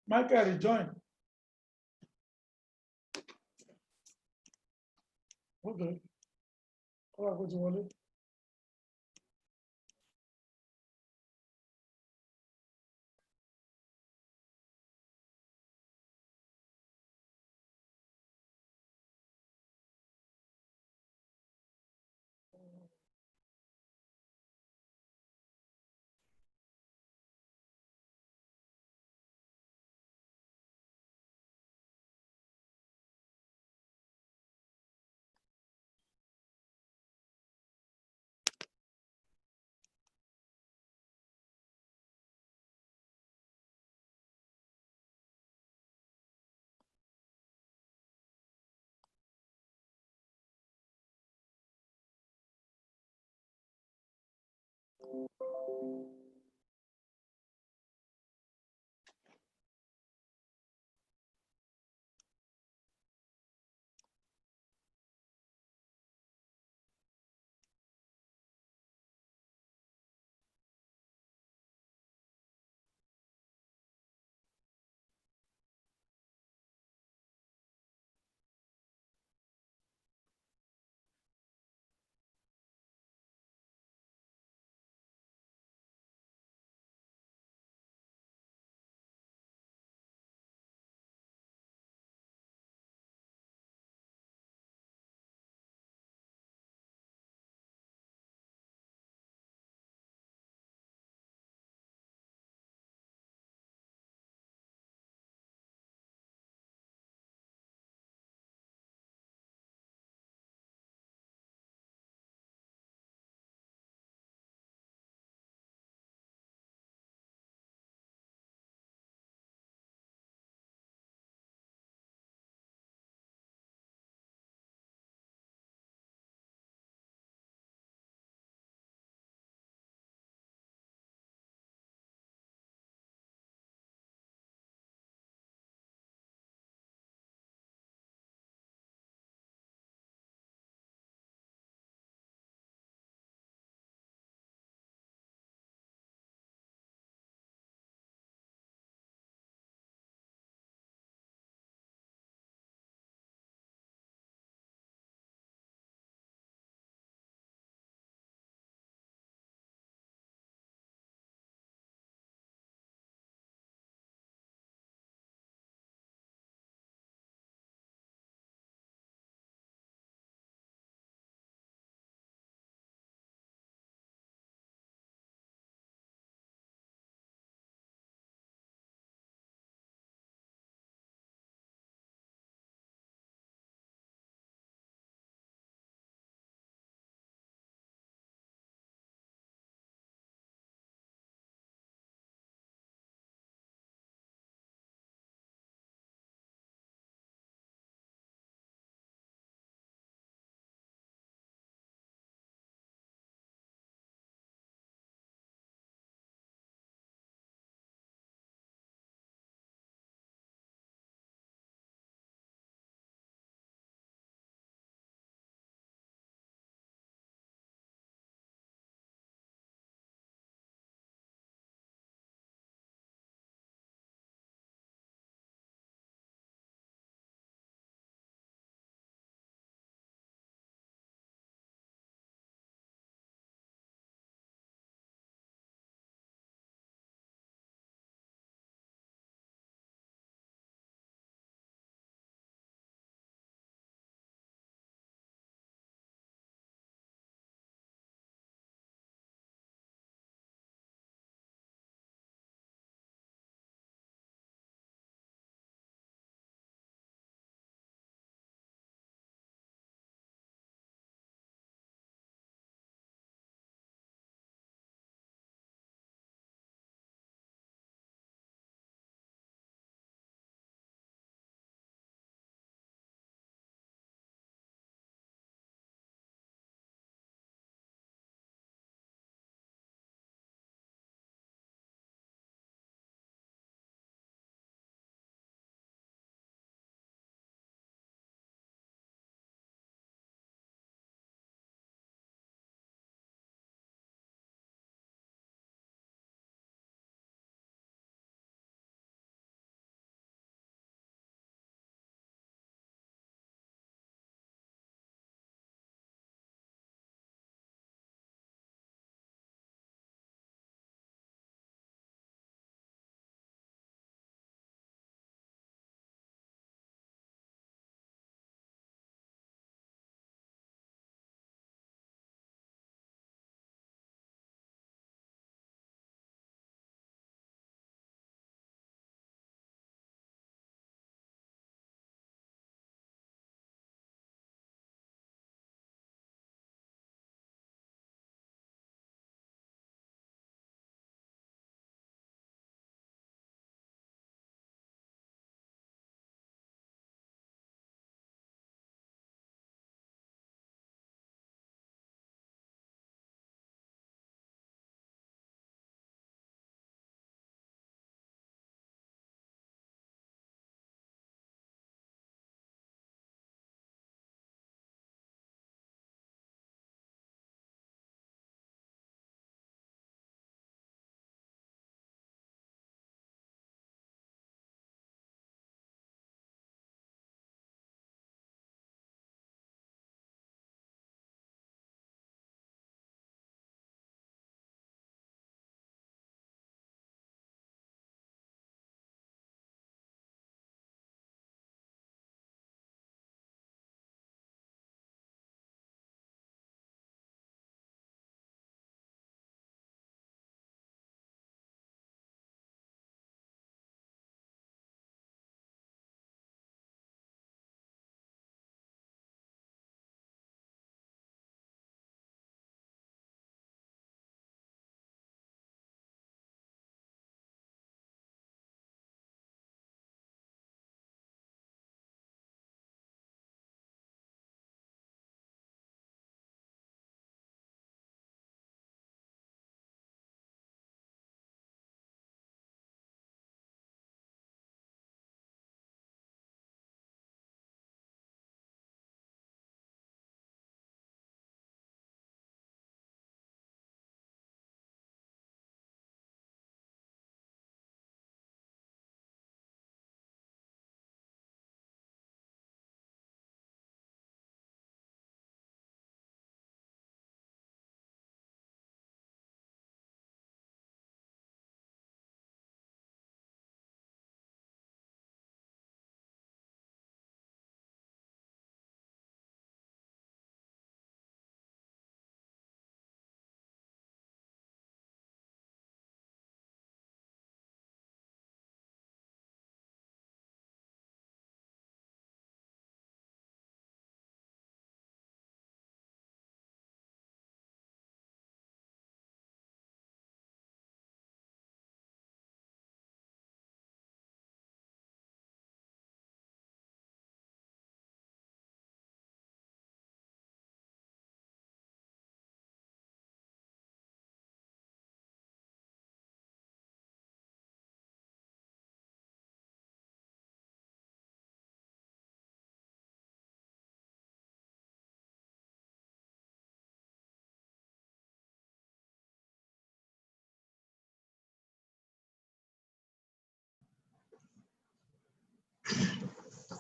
Michael, rejoin. Okay. All right, what's the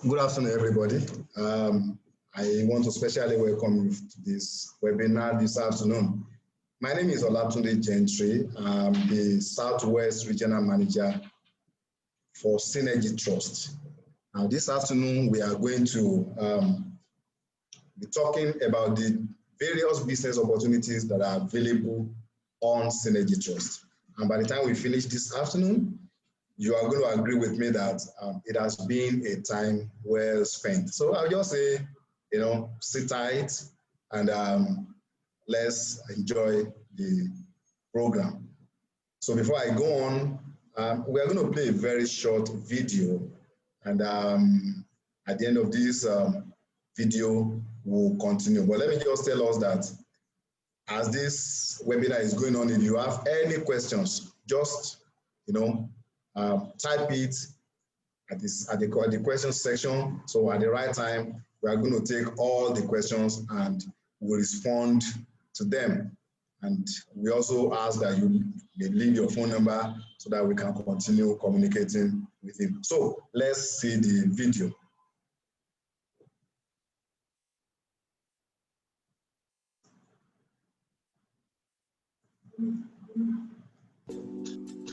Good afternoon, everybody. I want to especially welcome you to this webinar this afternoon. My name is Olatunde Gentry. I'm the Southwest Regional Manager for Synergy Trust. Now, this afternoon, we are going to be talking about the various business opportunities that are available on Synergy Trust. And by the time we finish this afternoon, you are going to agree with me that it has been a time well spent. So I'll just say, sit tight and let's enjoy the program. So before I go on, we are going to play a very short video, and at the end of this video, we'll continue. But let me just tell us that as this webinar is going on, if you have any questions, just type it at the questions section. So at the right time, we are going to take all the questions and we'll respond to them. And we also ask that you leave your phone number so that we can continue communicating with you. So let's see the video.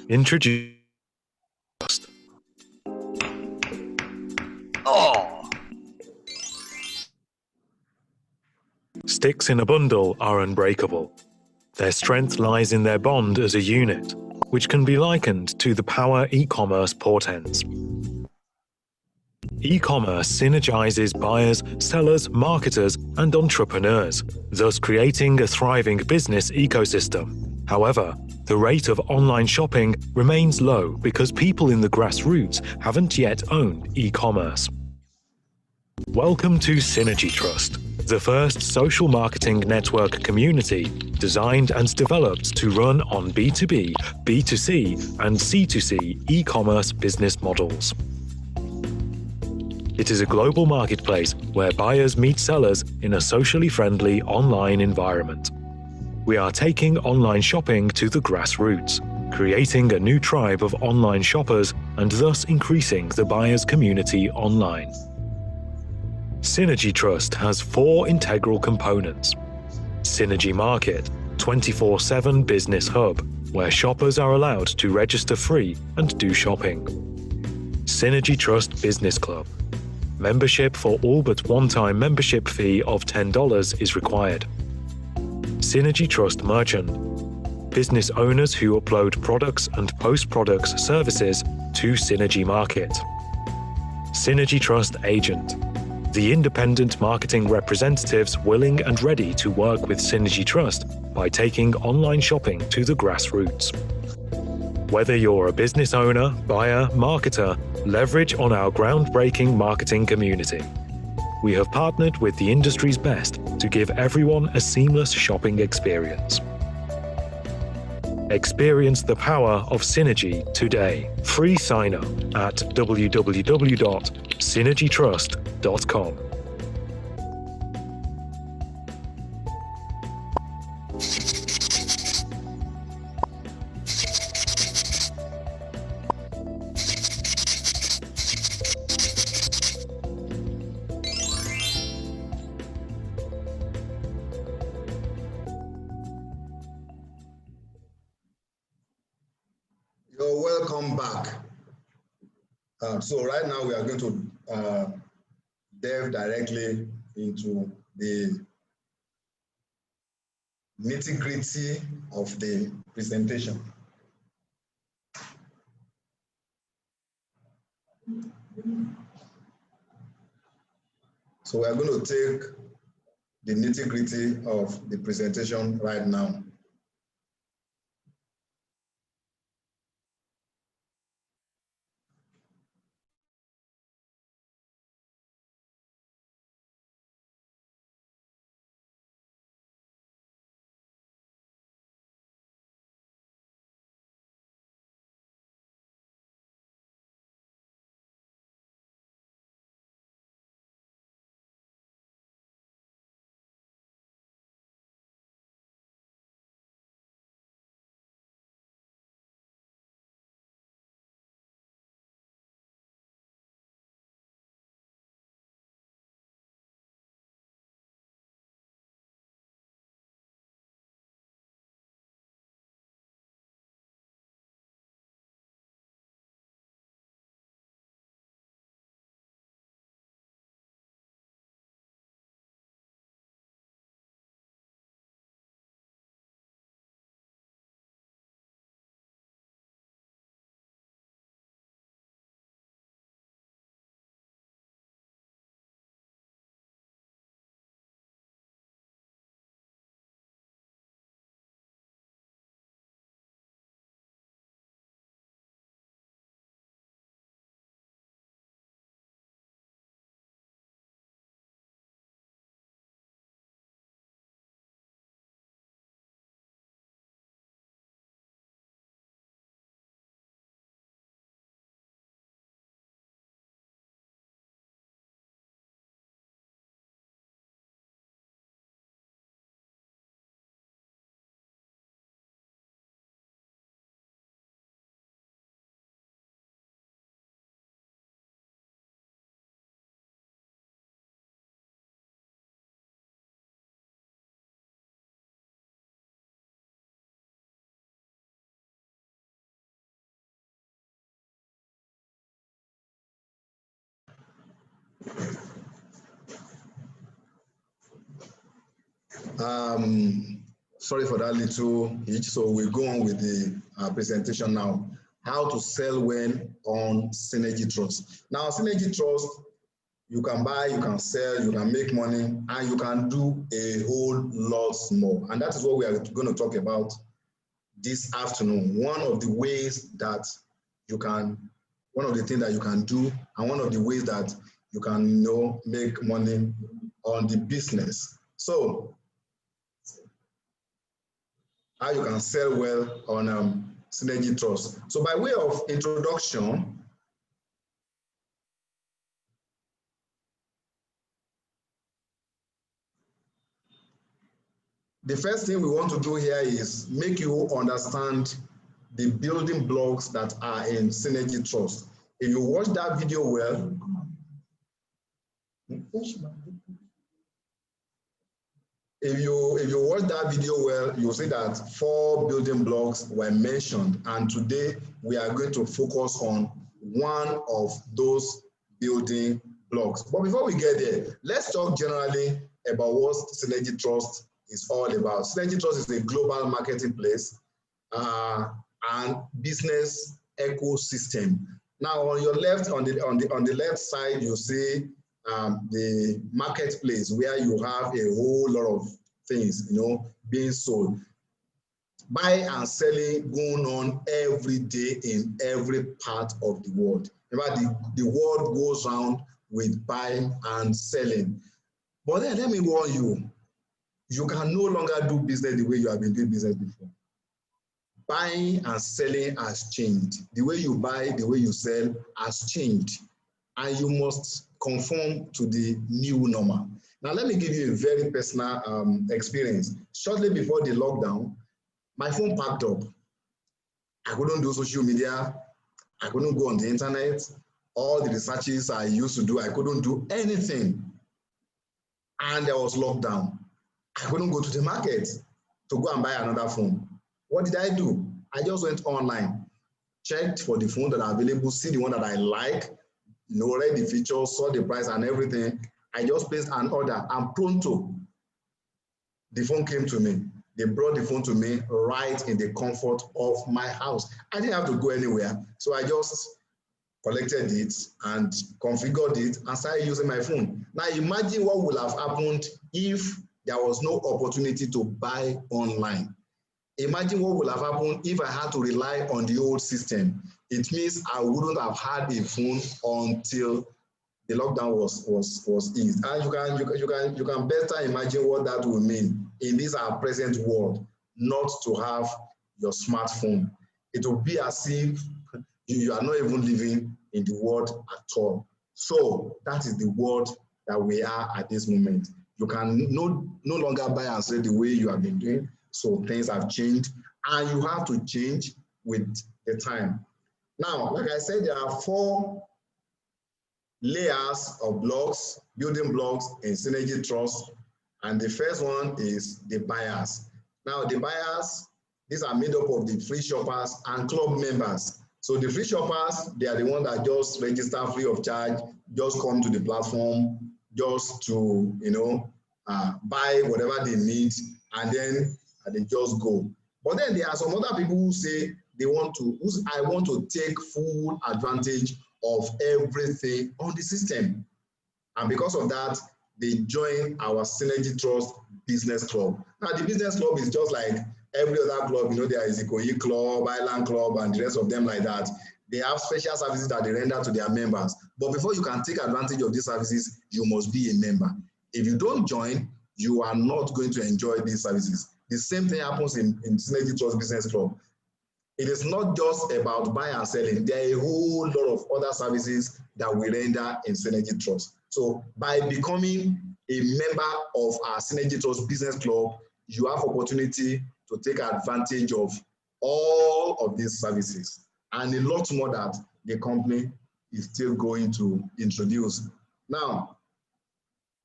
Introduce. Oh. Sticks in a bundle are unbreakable. Their strength lies in their bond as a unit, which can be likened to the power e-commerce portends. E-commerce synergizes buyers, sellers, marketers, and entrepreneurs, thus creating a thriving business ecosystem. However, the rate of online shopping remains low because people in the grassroots haven't yet owned e-commerce. Welcome to Synergy Trust, the first social marketing network community designed and developed to run on B2B, B2C, and C2C e-commerce business models. It is a global marketplace where buyers meet sellers in a socially friendly online environment. We are taking online shopping to the grassroots, creating a new tribe of online shoppers and thus increasing the buyers' community online. Synergy Trust has 4 integral components. Synergy Market, 24/7 business hub, where shoppers are allowed to register free and do shopping. Synergy Trust Business Club. Membership for all but one-time membership fee of $10 is required. Synergy Trust Merchant. Business owners who upload products and post-products services to Synergy Market. Synergy Trust Agent. The independent marketing representatives willing and ready to work with Synergy Trust by taking online shopping to the grassroots. Whether you're a business owner, buyer, marketer, leverage on our groundbreaking marketing community. We have partnered with the industry's best to give everyone a seamless shopping experience. Experience the power of Synergy today. Free sign up at www.synergytrust.com. You're welcome back. So right now we are going to delve directly into the nitty-gritty of the presentation. So we are going to take the nitty-gritty of the presentation right now. Sorry for that little hitch. So we go on with the presentation now. How to sell well on Synergy Trust. Now, Synergy Trust, you can buy, you can sell, you can make money, and you can do a whole lot more. And that is what we are going to talk about this afternoon. One of the ways that you can, one of the things that you can do, and one of the ways that you can make money on the business. So, how you can sell well on Synergy Trust. So by way of introduction, the first thing we want to do here is make you understand the building blocks that are in Synergy Trust. If you watch that video well, if you watch that video well, you'll see that 4 building blocks were mentioned, and today we are going to focus on one of those building blocks. But before we get there, let's talk generally about what Synergy Trust is all about. Synergy Trust is a global marketplace and business ecosystem. Now, on your left, on the left side, you see the marketplace where you have a whole lot of things, being sold. Buy and selling going on every day in every part of the world. Remember, the world goes round with buying and selling. But then let me warn you, you can no longer do business the way you have been doing business before. Buying and selling has changed. The way you buy, the way you sell has changed. And you must conform to the new normal. Now, let me give you a very personal experience. Shortly before the lockdown, my phone packed up. I couldn't do social media. I couldn't go on the internet. All the researches I used to do, I couldn't do anything. And there was lockdown. I couldn't go to the market to go and buy another phone. What did I do? I just went online, checked for the phone that are available, see the one that I like, read the features, saw the price and everything. I just placed an order, and pronto, the phone came to me. They brought the phone to me right in the comfort of my house. I didn't have to go anywhere. So I just collected it and configured it and started using my phone. Now imagine what would have happened if there was no opportunity to buy online. Imagine what would have happened if I had to rely on the old system. It means I wouldn't have had a phone until the lockdown was eased. And you can better imagine what that will mean in this our present world, not to have your smartphone. It will be as if you are not even living in the world at all. So that is the world that we are at this moment. You can no longer buy and sell the way you have been doing. So things have changed, and you have to change with the time. Now, like I said, there are 4 layers of blocks, building blocks in Synergy Trust. And the first one is the buyers. Now, the buyers, these are made up of the free shoppers and club members. So the free shoppers, they are the ones that just register free of charge, just come to the platform, just to, buy whatever they need, and then they just go. But then there are some other people who say I want to take full advantage of everything on the system. And because of that, they join our Synergy Trust Business Club. Now, the Business Club is just like every other club. There is Ikoyi Club, Island Club, and the rest of them like that. They have special services that they render to their members. But before you can take advantage of these services, you must be a member. If you don't join, you are not going to enjoy these services. The same thing happens in Synergy Trust Business Club. It is not just about buying and selling. There are a whole lot of other services that we render in Synergy Trust. So by becoming a member of our Synergy Trust Business Club, you have opportunity to take advantage of all of these services and a lot more that the company is still going to introduce. Now,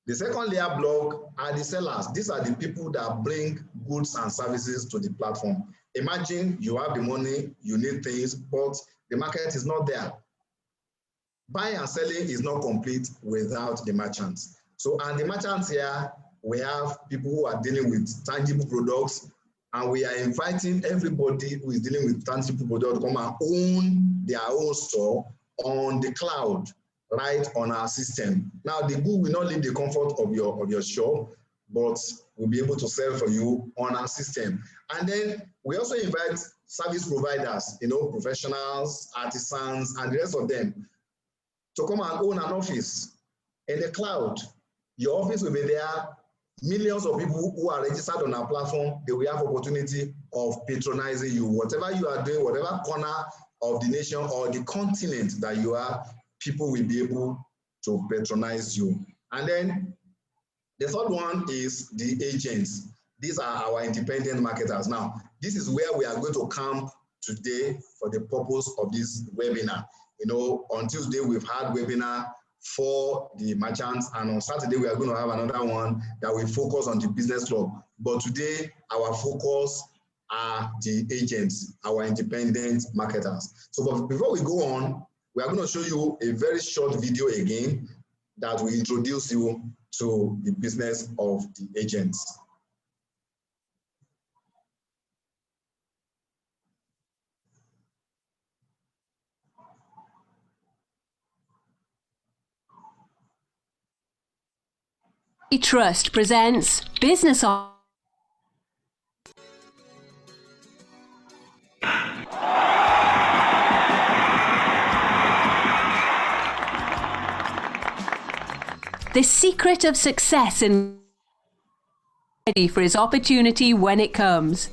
the second layer block are the sellers. These are the people that bring goods and services to the platform. Imagine you have the money, you need things, but the market is not there. Buying and selling is not complete without the merchants. So, and the merchants here we have people who are dealing with tangible products, and we are inviting everybody who is dealing with tangible products to come and own their own store on the cloud, right on our system. Now, the good will not leave the comfort of your shop, but we'll be able to sell for you on our system. And then we also invite service providers, professionals, artisans, and the rest of them to come and own an office in the cloud. Your office will be there. Millions of people who are registered on our platform, they will have opportunity of patronizing you. Whatever you are doing, whatever corner of the nation or the continent that you are, people will be able to patronize you. And then the third one is the agents. These are our independent marketers. Now, this is where we are going to camp today for the purpose of this webinar. On Tuesday, we've had webinar for the merchants, and on Saturday, we are going to have another one that will focus on the business club. But today, our focus are the agents, our independent marketers. So but before we go on, we are going to show you a very short video again that will introduce you to the business of the agents. Trust presents Business on. The secret of success and ready for his opportunity when it comes.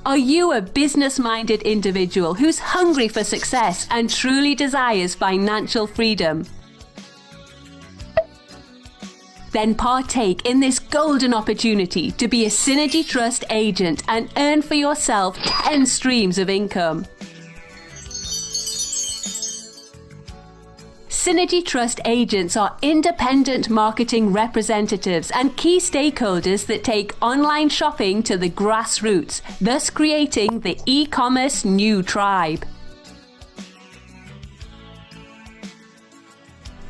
Are you a business-minded individual who's hungry for success and truly desires financial freedom? Then partake in this golden opportunity to be a Synergy Trust agent and earn for yourself 10 streams of income. Synergy Trust agents are independent marketing representatives and key stakeholders that take online shopping to the grassroots, thus creating the e-commerce new tribe.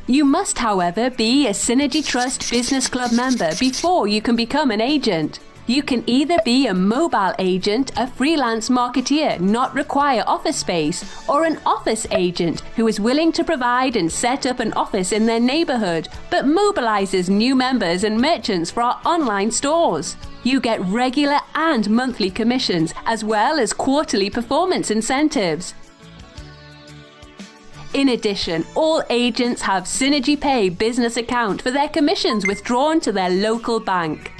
You must, however, be a Synergy Trust Business Club member before you can become an agent. You can either be a mobile agent, a freelance marketeer, not require office space, or an office agent who is willing to provide and set up an office in their neighborhood, but mobilizes new members and merchants for our online stores. You get regular and monthly commissions, as well as quarterly performance incentives. In addition, all agents have Synergy Pay business account for their commissions withdrawn to their local bank.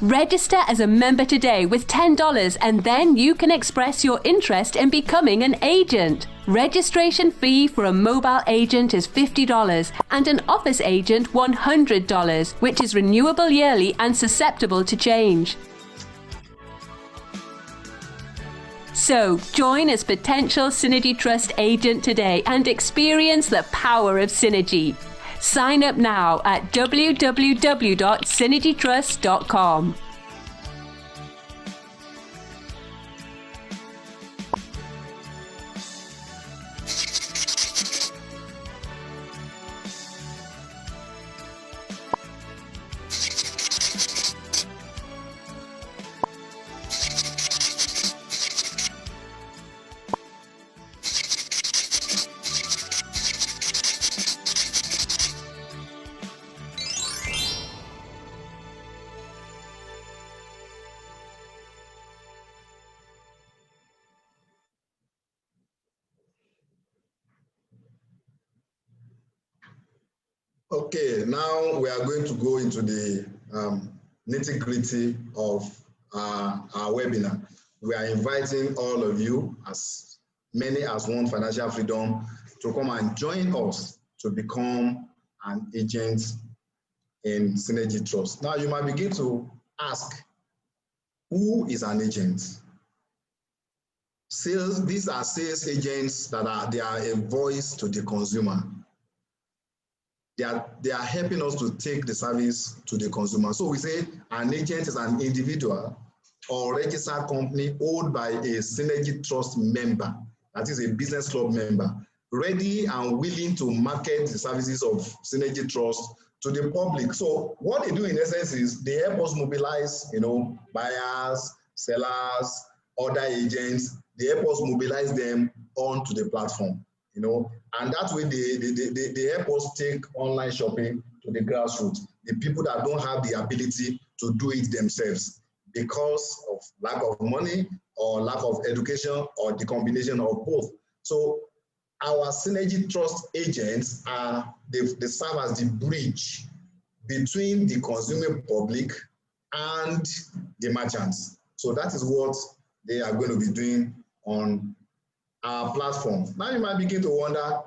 Register as a member today with $10 and then you can express your interest in becoming an agent. Registration fee for a mobile agent is $50 and an office agent $100, which is renewable yearly and susceptible to change. So, join as potential Synergy Trust agent today and experience the power of synergy. Sign up now at www.synergytrust.com. Okay, now we are going to go into the nitty-gritty of our webinar. We are inviting all of you, as many as want financial freedom, to come and join us to become an agent in Synergy Trust. Now, you might begin to ask, who is an agent? These are sales agents that they are a voice to the consumer. They are helping us to take the service to the consumer. So we say an agent is an individual or registered company owned by a Synergy Trust member, that is a business club member, ready and willing to market the services of Synergy Trust to the public. So what they do in essence is they help us mobilize, buyers, sellers, other agents. They help us mobilize them onto the platform, and that way they help us take online shopping to the grassroots, the people that don't have the ability to do it themselves because of lack of money or lack of education or the combination of both. So our Synergy Trust agents they serve as the bridge between the consuming public and the merchants. So that is what they are going to be doing on our platform. Now you might begin to wonder,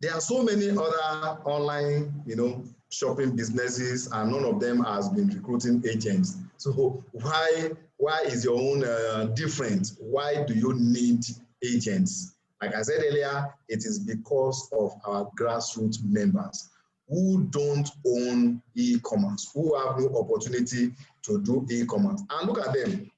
there are so many other online, shopping businesses, and none of them has been recruiting agents. So why is your own different? Why do you need agents? Like I said earlier, it is because of our grassroots members who don't own e-commerce, who have no opportunity to do e-commerce. And look at them.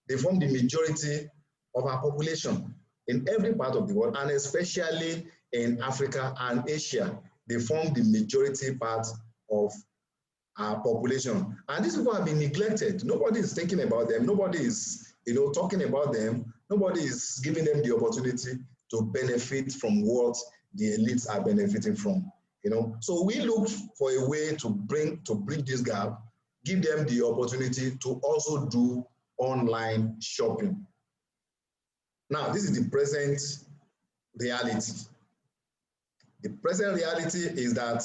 They form the majority of our population in every part of the world, and especially in Africa and Asia. They form the majority part of our population. And these people have been neglected. Nobody is thinking about them. Nobody is, talking about them. Nobody is giving them the opportunity to benefit from what the elites are benefiting from. So we look for a way to bridge this gap, give them the opportunity to also do online shopping. Now, this is the present reality. The present reality is that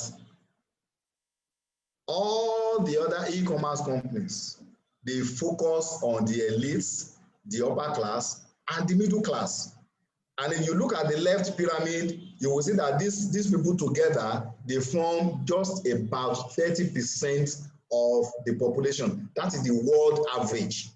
all the other e-commerce companies, they focus on the elites, the upper class, and the middle class. And if you look at the left pyramid, you will see that these people together, they form just about 30% of the population. That is the world average.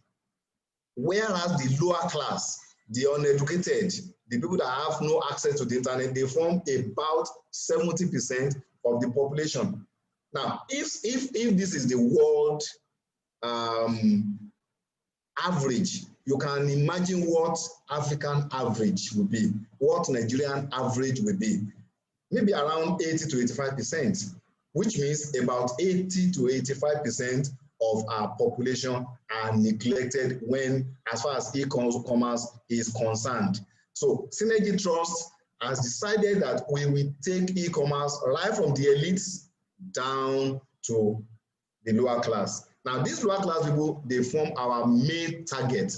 Whereas the lower class, the uneducated, the people that have no access to the internet, they form about 70% of the population. Now, if this is the world average, you can imagine what African average would be, what Nigerian average would be. Maybe around 80 to 85%, which means about 80 to 85% of our population are neglected as far as e-commerce is concerned. So Synergy Trust has decided that we will take e-commerce right from the elites down to the lower class. Now, these lower class people, they form our main target.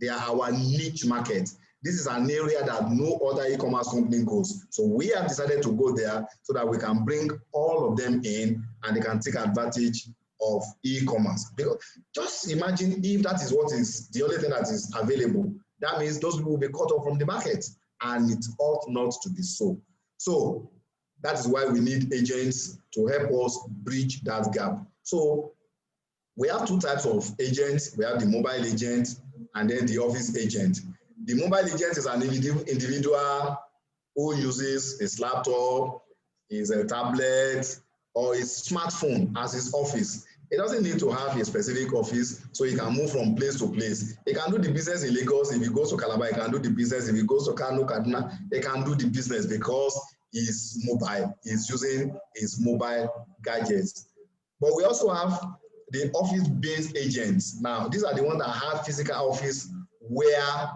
They are our niche market. This is an area that no other e-commerce company goes. So we have decided to go there so that we can bring all of them in and they can take advantage of e-commerce. Because just imagine if that is what is the only thing that is available. That means those people will be cut off from the market, and it ought not to be so. So that is why we need agents to help us bridge that gap. So we have two types of agents. We have the mobile agent and then the office agent. The mobile agent is an individual who uses his laptop, his tablet, or his smartphone as his office. He doesn't need to have a specific office, so he can move from place to place. He can do the business in Lagos. If he goes to Calabar, he can do the business. If he goes to Kano, Kaduna, he can do the business because he's mobile. He's using his mobile gadgets. But we also have the office-based agents. Now, these are the ones that have physical office where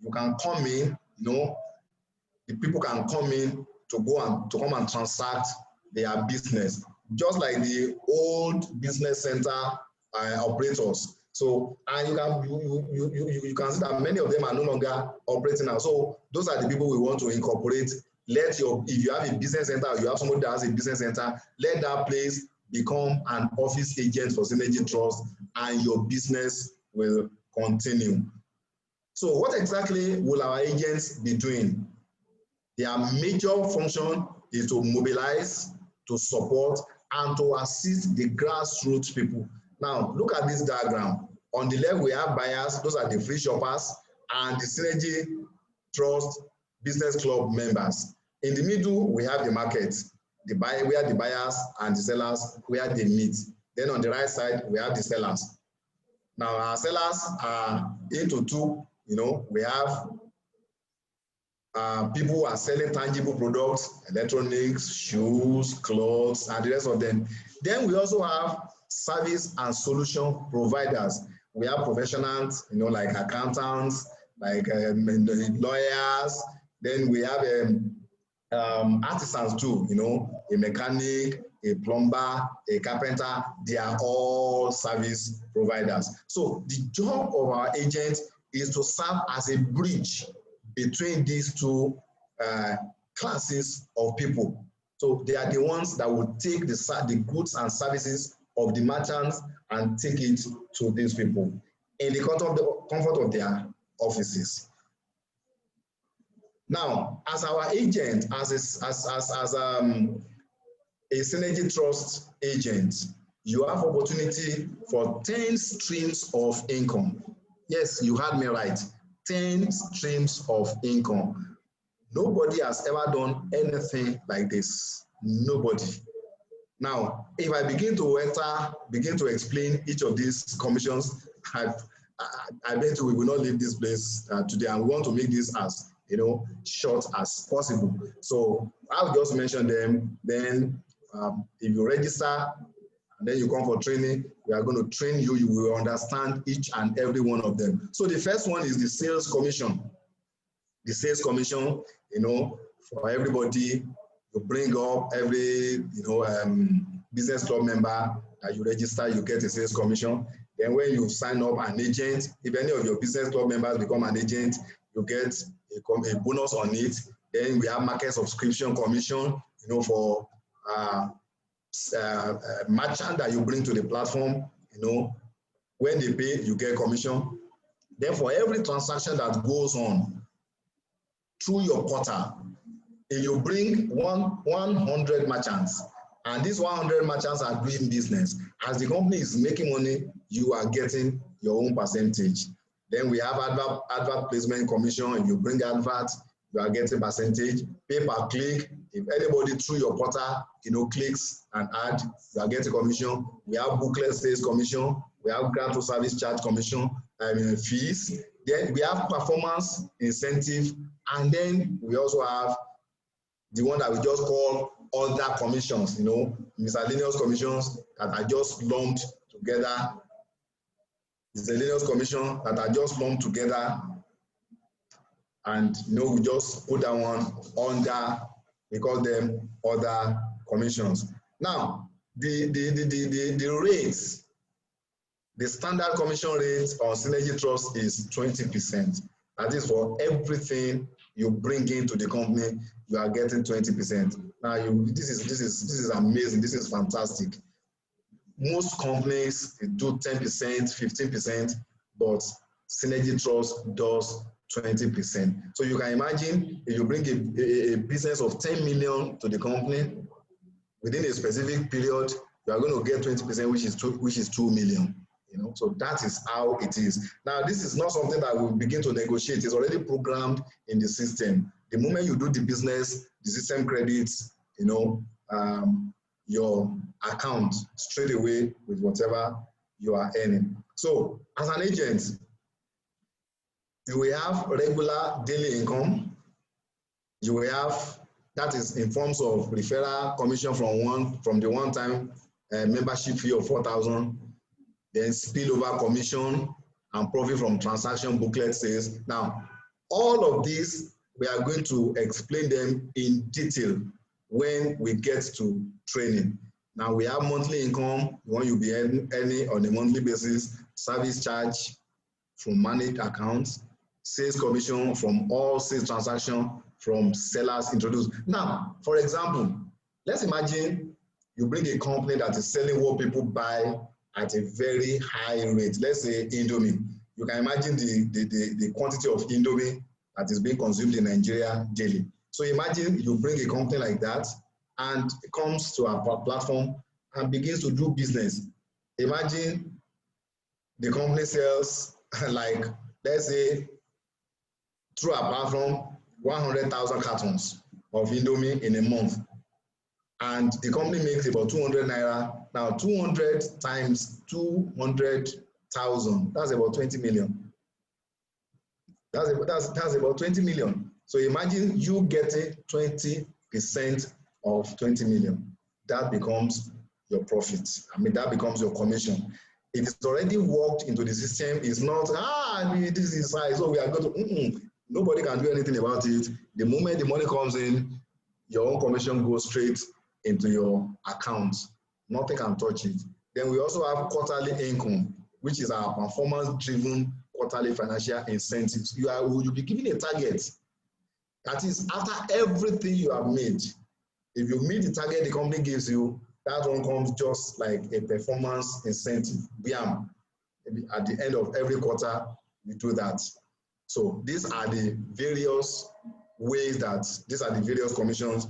you can come in, the people can come in to come and transact their business, just like the old business center operators. So, and you can see that many of them are no longer operating now. So those are the people we want to incorporate. If you have a business center, or you have somebody that has a business center, let that place become an office agent for Synergy Trust, and your business will continue. So what exactly will our agents be doing? Their major function is to mobilize, to support, and to assist the grassroots people. Now, look at this diagram. On the left, we have buyers. Those are the free shoppers, and the Synergy Trust Business Club members. In the middle, we have the market, where the buyers and the sellers, where they meet. Then on the right side, we have the sellers. Now, our sellers are into two. We have people who are selling tangible products, electronics, shoes, clothes, and the rest of them. Then we also have service and solution providers. We have professionals, like accountants, like lawyers. Then we have artisans too, a mechanic, a plumber, a carpenter. They are all service providers. So the job of our agent is to serve as a bridge between these two classes of people. So they are the ones that will take the goods and services of the merchants and take it to these people in the comfort of their offices. Now, as our agent, as a Synergy Trust agent, you have opportunity for 10 streams of income. Yes, you heard me right. 10 streams of income. Nobody has ever done anything like this. Nobody. Now, if I begin to explain each of these commissions, I bet we will not leave this place today, and we want to make this as short as possible. So I'll just mention them. Then if you register and then you come for training, we are going to train you. You will understand each and every one of them. So the first one is the sales commission. The sales commission, for everybody, you bring up every, business club member that you register, you get a sales commission. Then when you sign up an agent, if any of your business club members become an agent, you get a bonus on it. Then we have market subscription commission, for merchant that you bring to the platform, when they pay, you get commission. Then for every transaction that goes on through your portal, if you bring 100 merchants, and these 100 merchants are doing business, as the company is making money, you are getting your own percentage. Then we have advert placement commission. If you bring adverts, you are getting percentage. Pay per click. If anybody through your portal, clicks and ad, you are getting commission. We have booklet sales commission. We have grant to service charge commission, fees. Then we have performance incentive, and then we also have the one that we just call other commissions, miscellaneous commissions that are just lumped together. Miscellaneous commission that are just lumped together, and we just put that one under, we call them other commissions. Now, the rates, the standard commission rate on Synergy Trust is 20%. That is for everything you bring into the company, you are getting 20%. Now, this is amazing. This is fantastic. Most companies do 10%, 15%, but Synergy Trust does 20%. So you can imagine if you bring a business of 10 million to the company, within a specific period, you are going to get 20%, which is 2 million. So that is how it is. Now, this is not something that we begin to negotiate. It's already programmed in the system. The moment you do the business, the system credits, your account straight away with whatever you are earning. So as an agent, you will have regular daily income. You will have, that is in forms of referral commission from the one-time membership fee of 4,000, then spillover commission and profit from transaction booklet sales. Now, all of these, we are going to explain them in detail when we get to training. Now, we have monthly income, the one you'll be earning on a monthly basis, service charge from managed accounts, sales commission from all sales transactions from sellers introduced. Now, for example, let's imagine you bring a company that is selling what people buy at a very high rate. Let's say Indomie. You can imagine the quantity of Indomie that is being consumed in Nigeria daily. So imagine you bring a company like that and it comes to our platform and begins to do business. Imagine the company sells like, let's say, through our platform, 100,000 cartons of Indomie in a month. And the company makes about 200 naira. Now, 200 times 200,000, that's about 20 million. That's about 20 million. So imagine you getting 20% of 20 million. That becomes your profit. I mean, that becomes your commission. If it's already worked into the system, it's not, this is high, so we are going to, nobody can do anything about it. The moment the money comes in, your own commission goes straight into your account. Nothing can touch it. Then we also have quarterly income, which is our performance-driven quarterly financial incentives. You'll be given a target. That is, after everything you have made, if you meet the target the company gives you, that one comes just like a performance incentive. Bam. At the end of every quarter, we do that. So these are the various ways these are the various commissions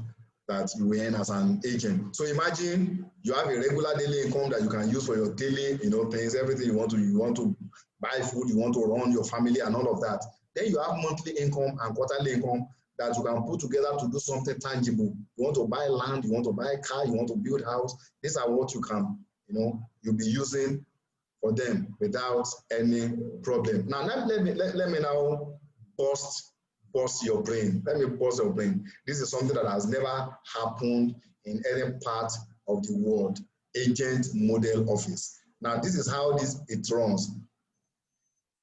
that you earn as an agent. So imagine you have a regular daily income that you can use for your daily, things, everything you want to buy food, you want to run your family and all of that. Then you have monthly income and quarterly income that you can put together to do something tangible. You want to buy land, you want to buy a car, you want to build a house. These are what you can, you'll be using for them without any problem. Now, let me now bust your brain. Let me bust your brain. This is something that has never happened in any part of the world. Agent model office. Now, this is how it runs.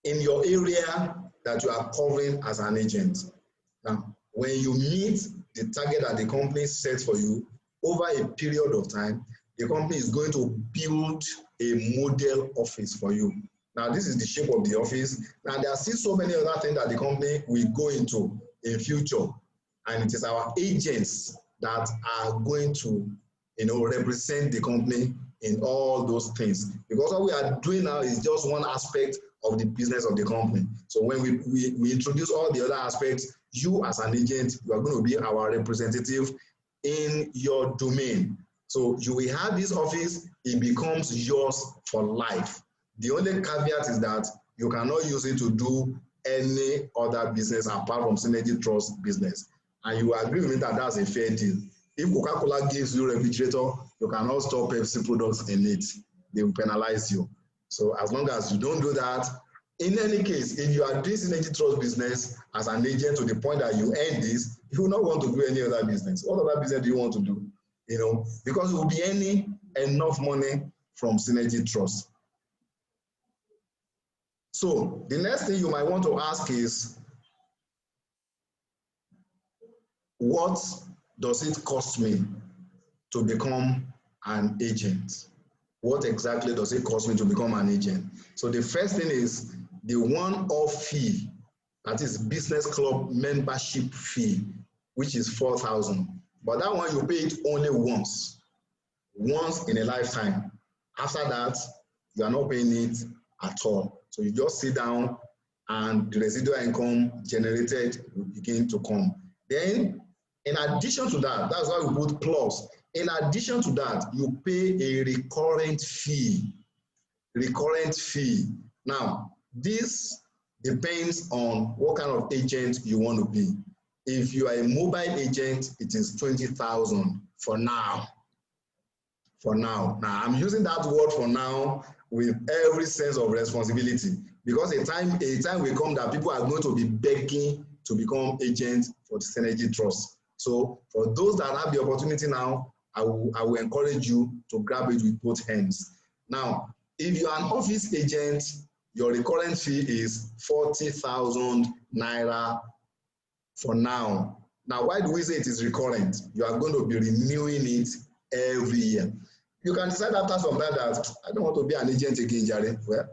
In your area that you are covering as an agent. Now, when you meet the target that the company sets for you, over a period of time, the company is going to build a model office for you. Now, this is the shape of the office. Now, there are still so many other things that the company will go into in future. And it is our agents that are going to, represent the company in all those things. Because what we are doing now is just one aspect of the business of the company. So when we introduce all the other aspects, you as an agent, you are going to be our representative in your domain. So you will have this office, it becomes yours for life. The only caveat is that you cannot use it to do any other business apart from Synergy Trust business. And you agree with me that that's a fair deal. If Coca-Cola gives you a refrigerator, you cannot store Pepsi products in it. They will penalize you. So as long as you don't do that, in any case, if you are doing Synergy Trust business as an agent to the point that you earn this, you will not want to do any other business. What other business do you want to do? Because you will be earning enough money from Synergy Trust. So the next thing you might want to ask is, what does it cost me to become an agent? What exactly does it cost me to become an agent? So the first thing is the one-off fee, that is business club membership fee, which is 4,000. But that one you pay it only once in a lifetime. After that, you are not paying it at all. So you just sit down and the residual income generated will begin to come. Then, in addition to that, that's why we put plus. In addition to that, you pay a recurrent fee. Recurrent fee. Now, this depends on what kind of agent you want to be. If you are a mobile agent, it is 20,000 for now. For now. Now, I'm using that word for now with every sense of responsibility, because a time will come that people are going to be begging to become agents for the Synergy Trust. So for those that have the opportunity now, I will encourage you to grab it with both hands. Now, if you are an office agent, your recurrent fee is 40,000 naira for now. Now, why do we say it is recurrent? You are going to be renewing it every year. You can decide after some time that I don't want to be an agent again, Jerry. Well,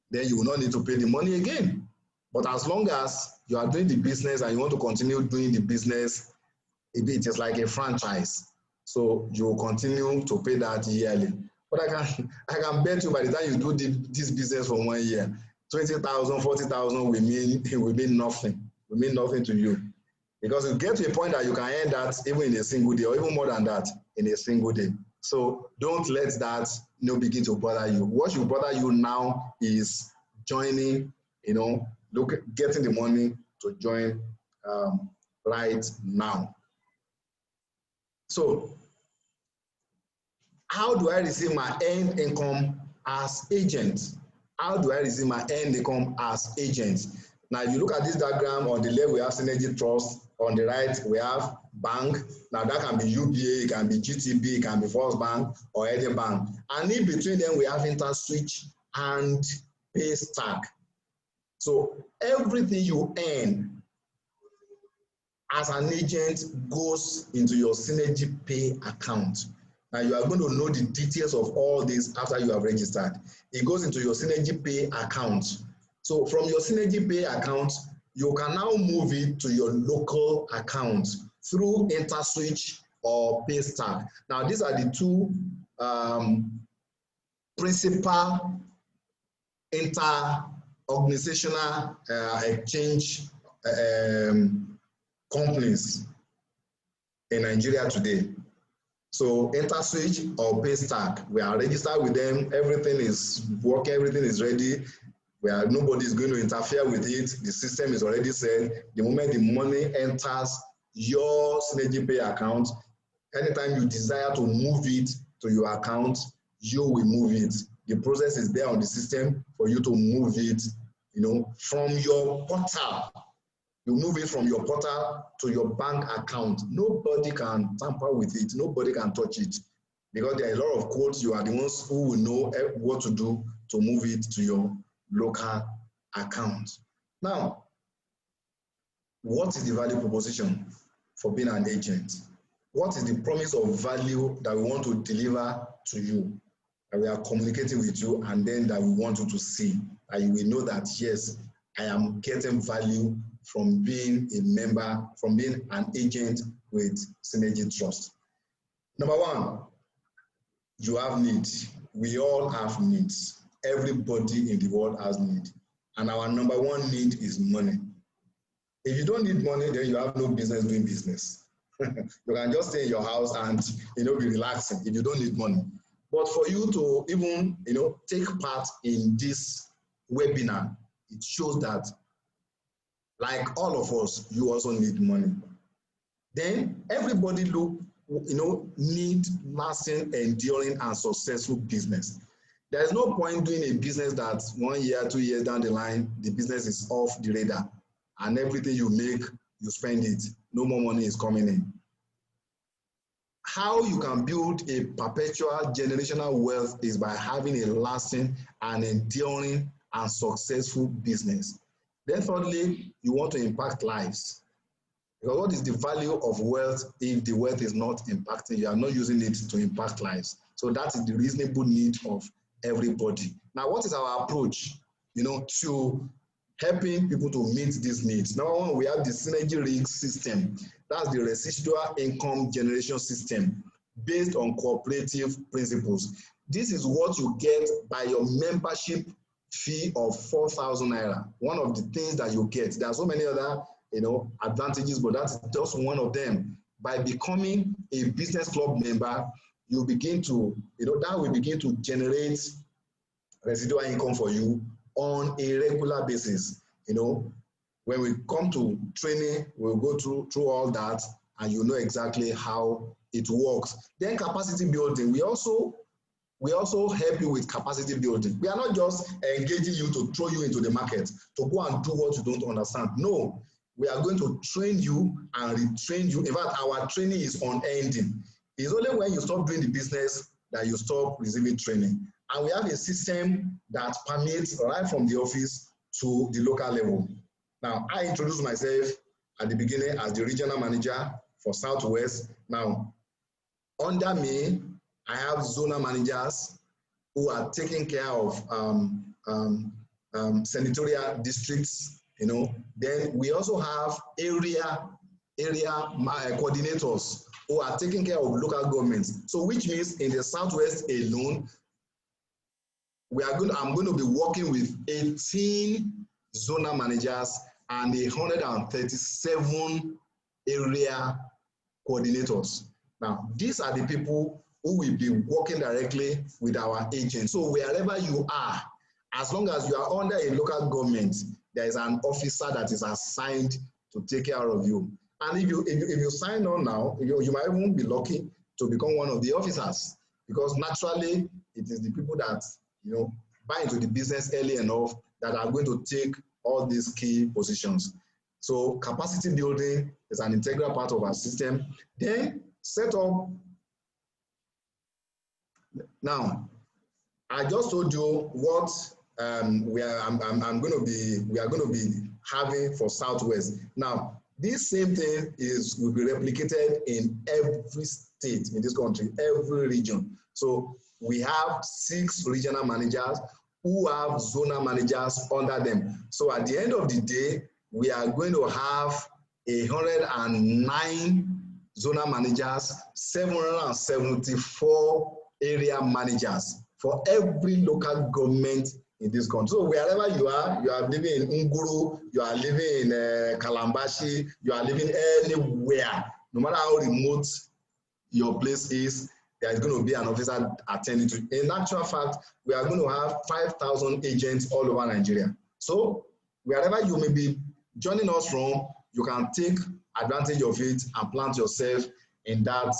then you will not need to pay the money again. But as long as you are doing the business and you want to continue doing the business, it is like a franchise. So you will continue to pay that yearly. But I can bet you by the time you do this business for 1 year, 20,000, 40,000 will mean nothing. Will mean nothing to you. Because you get to a point that you can earn that even in a single day, or even more than that in a single day. So don't let that begin to bother you. What should bother you now is joining, getting the money to join right now. So how do I receive my earned income as agent? How do I receive my earned income as agent? Now, if you look at this diagram, on the left, we have Synergy Trust. On the right, we have bank. Now, that can be UBA, it can be GTB, it can be First Bank, or any bank. And in between them, we have InterSwitch and Paystack. So everything you earn as an agent goes into your Synergy Pay account. Now, you are going to know the details of all this after you have registered. It goes into your Synergy Pay account. So from your Synergy Pay account, you can now move it to your local account through InterSwitch or Paystack. Now, these are the two principal inter-organizational exchange companies in Nigeria today. So InterSwitch or Paystack, we are registered with them. Everything is working, everything is ready. Nobody is going to interfere with it. The system is already set. The moment the money enters your Synergy Pay account, anytime you desire to move it to your account, you will move it. The process is there on the system for you to move it, from your portal. You move it from your portal to your bank account. Nobody can tamper with it. Nobody can touch it, because there are a lot of codes. You are the ones who will know what to do to move it to your local account. Now, what is the value proposition for being an agent? What is the promise of value that we want to deliver to you, that we are communicating with you, and then that we want you to see, that you will know that, yes, I am getting value from being a member, from being an agent with Synergy Trust. Number one, you have needs. We all have needs. Everybody in the world has need. And our number one need is money. If you don't need money, then you have no business doing business. You can just stay in your house and be relaxing if you don't need money. But for you to even take part in this webinar, it shows that, like all of us, you also need money. Then everybody need lasting, enduring, and successful business. There is no point doing a business that 1 year, 2 years down the line, the business is off the radar, and everything you make, you spend it. No more money is coming in. How you can build a perpetual generational wealth is by having a lasting and enduring and successful business. Then thirdly, you want to impact lives. Because what is the value of wealth if the wealth is not impacting? You are not using it to impact lives. So that is the reasonable need of everybody. Now, what is our approach, to helping people to meet these needs? Number one, we have the Synergy Rig system. That's the residual income generation system based on cooperative principles. This is what you get by your membership fee of 4,000 Naira. One of the things that you get. There are so many other, advantages, but that's just one of them. By becoming a business club member, you begin to, that will begin to generate residual income for you on a regular basis. When we come to training, we'll go through all that, and you know exactly how it works. Then capacity building. We also help you with capacity building. We are not just engaging you to throw you into the market, to go and do what you don't understand. No, we are going to train you and retrain you. In fact, our training is unending. It's only when you stop doing the business that you stop receiving training. And we have a system that permeates right from the office to the local level. Now, I introduced myself at the beginning as the regional manager for Southwest. Now, under me, I have zonal managers who are taking care of senatorial districts, Then we also have area coordinators who are taking care of local governments. So which means in the Southwest alone, I'm going to be working with 18 zonal managers and 137 area coordinators. Now, these are the people who will be working directly with our agents. So wherever you are, as long as you are under a local government, there is an officer that is assigned to take care of you. And if you sign on now, you might even be lucky to become one of the officers, because naturally it is the people that buy into the business early enough that are going to take all these key positions. So capacity building is an integral part of our system. Then set up. Now, I just told you what we are going to be having for Southwest. Now, this same thing will be replicated in every state in this country, every region. So we have 6 regional managers who have zonal managers under them. So at the end of the day, we are going to have 109 zonal managers, 774 area managers for every local government in this country. So wherever you are living in Nguru, you are living in Kalambashi, you are living anywhere, no matter how remote your place is, there is going to be an officer attending to. In actual fact, we are going to have 5,000 agents all over Nigeria. So wherever you may be joining us from, you can take advantage of it and plant yourself in that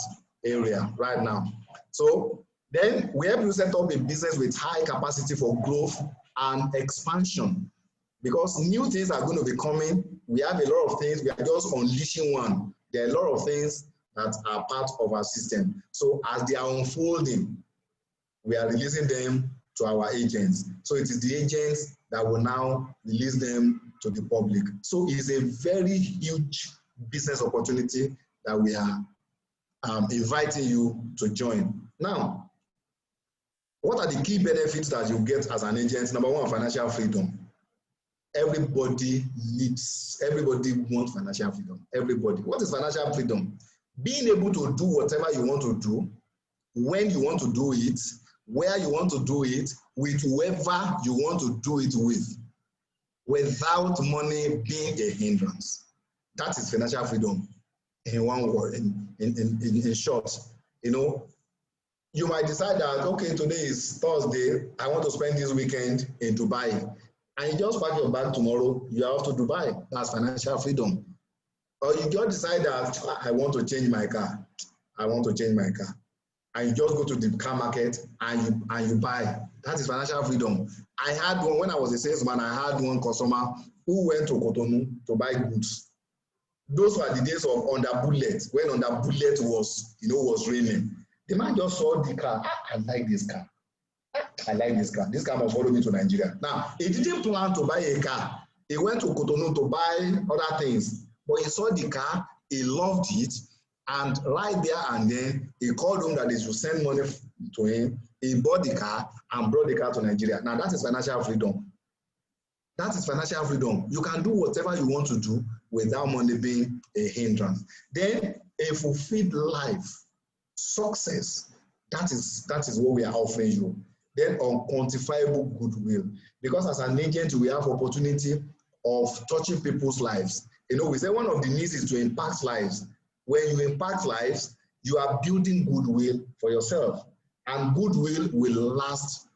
area right now. So then we help you set up a business with high capacity for growth and expansion, because new things are going to be coming. We have a lot of things. We are just unleashing one. There are a lot of things that are part of our system. So as they are unfolding, we are releasing them to our agents. So it is the agents that will now release them to the public. So it's a very huge business opportunity that we are inviting you to join. Now, what are the key benefits that you get as an agent? Number one, financial freedom. Everybody wants financial freedom. Everybody. What is financial freedom? Being able to do whatever you want to do, when you want to do it, where you want to do it, with whoever you want to do it with, without money being a hindrance. That is financial freedom in one word, in short. You know, you might decide that, okay, today is Thursday, I want to spend this weekend in Dubai. And you just pack your bag tomorrow, you are off to Dubai. That's financial freedom. Or you just decide that I want to change my car. I want to change my car. And you just go to the car market and you buy. That is financial freedom. I had one, when I was a salesman, I had one customer who went to Cotonou to buy goods. Those were the days of under bullet, when under bullet was raining. The man just saw the car. I like this car. I like this car. This car must follow me to Nigeria. Now, he didn't plan to buy a car. He went to Cotonou to buy other things. But he saw the car, he loved it, and right there and then, he called him that he should send money to him. He bought the car and brought the car to Nigeria. Now, that is financial freedom. That is financial freedom. You can do whatever you want to do without money being a hindrance. Then, a fulfilled life, success, that is what we are offering you. Then, unquantifiable goodwill. Because as an agent, we have opportunity of touching people's lives. You know, we say one of the needs is to impact lives. When you impact lives, you are building goodwill for yourself. And goodwill will last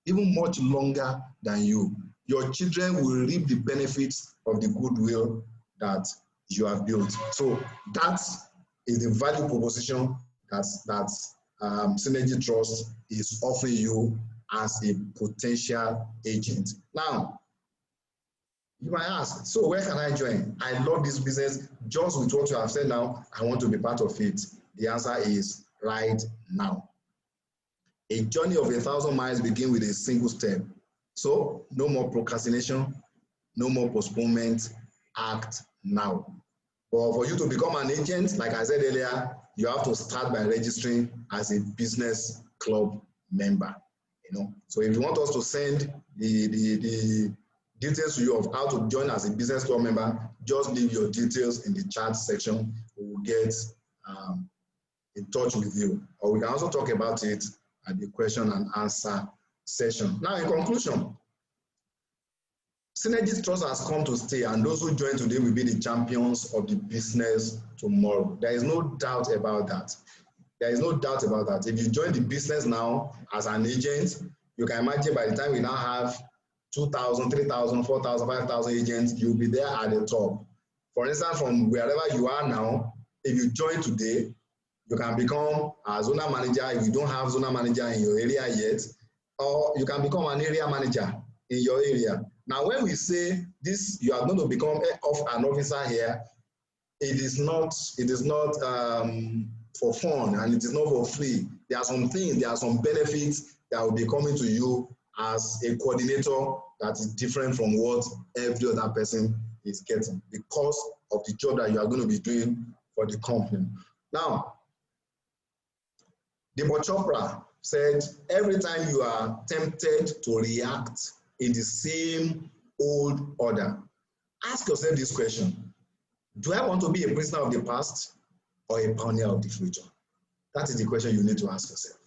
even much longer than you. Your children will reap the benefits of the goodwill that you have built. So that is the value proposition that Synergy Trust is offering you as a potential agent. Now, you might ask, so where can I join? I love this business. Just with what you have said now, I want to be part of it. The answer is right now. A journey of 1,000 miles begins with a single step. So no more procrastination, no more postponement, act now. But for you to become an agent, like I said earlier, you have to start by registering as a business club member. You know, so if you want us to send the details to you of how to join as a business club member, just leave your details in the chat section. We will get in touch with you. Or we can also talk about it at the question and answer session. Now, in conclusion, Synergy Trust has come to stay, and those who join today will be the champions of the business tomorrow. There is no doubt about that. There is no doubt about that. If you join the business now as an agent, you can imagine by the time we now have 2,000, 3,000, 4,000, 5,000 agents, you'll be there at the top. For instance, from wherever you are now, if you join today, you can become a zonal manager if you don't have zonal manager in your area yet, or you can become an area manager in your area. Now, when we say this, you are going to become an officer here, it is not for fun, and it is not for free. There are some things, there are some benefits that will be coming to you as a coordinator that is different from what every other person is getting because of the job that you are going to be doing for the company. Now, Deepak Chopra said, every time you are tempted to react in the same old order, ask yourself this question: do I want to be a prisoner of the past or a pioneer of the future? That is the question you need to ask yourself.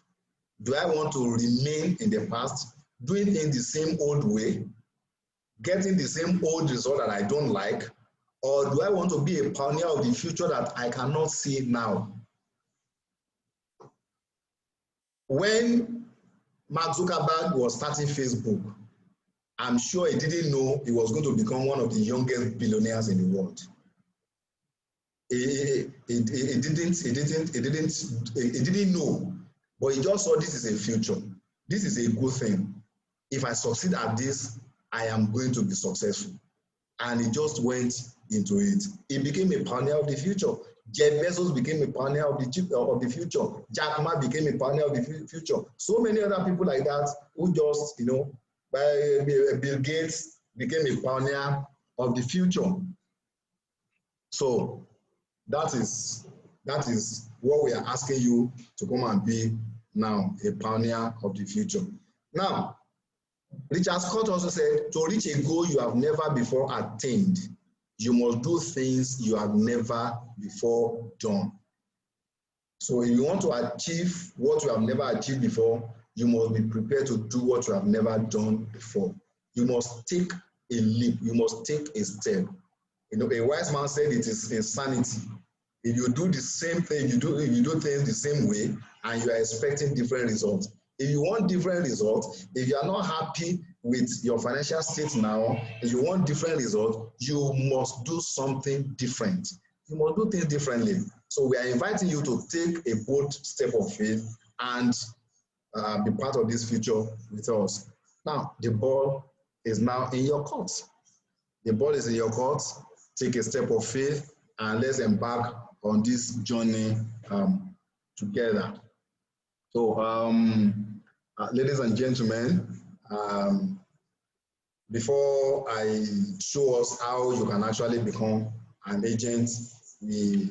Do I want to remain in the past, doing things the same old way, getting the same old result that I don't like, or do I want to be a pioneer of the future that I cannot see now? When Mark Zuckerberg was starting Facebook, I'm sure he didn't know he was going to become one of the youngest billionaires in the world. He didn't know, but he just saw this is a future. This is a good thing. If I succeed at this, I am going to be successful. And he just went into it. He became a pioneer of the future. Jeff Bezos became a pioneer of the future. Jack Ma became a pioneer of the future. So many other people like that who just, Bill Gates became a pioneer of the future. So that is what we are asking you to come and be now, a pioneer of the future. Now, Richard Scott also said, to reach a goal you have never before attained, you must do things you have never before done. So if you want to achieve what you have never achieved before, you must be prepared to do what you have never done before. You must take a leap. You must take a step. A wise man said it is insanity. If you do the same thing, if you do things the same way, and you are expecting different results. If you want different results, if you are not happy with your financial state now, if you want different results, you must do something different. You must do things differently. So we are inviting you to take a bold step of faith and be part of this future with us. Now, the ball is now in your court. The ball is in your court. Take a step of faith and let's embark on this journey together. So, ladies and gentlemen, before I show us how you can actually become an agent, we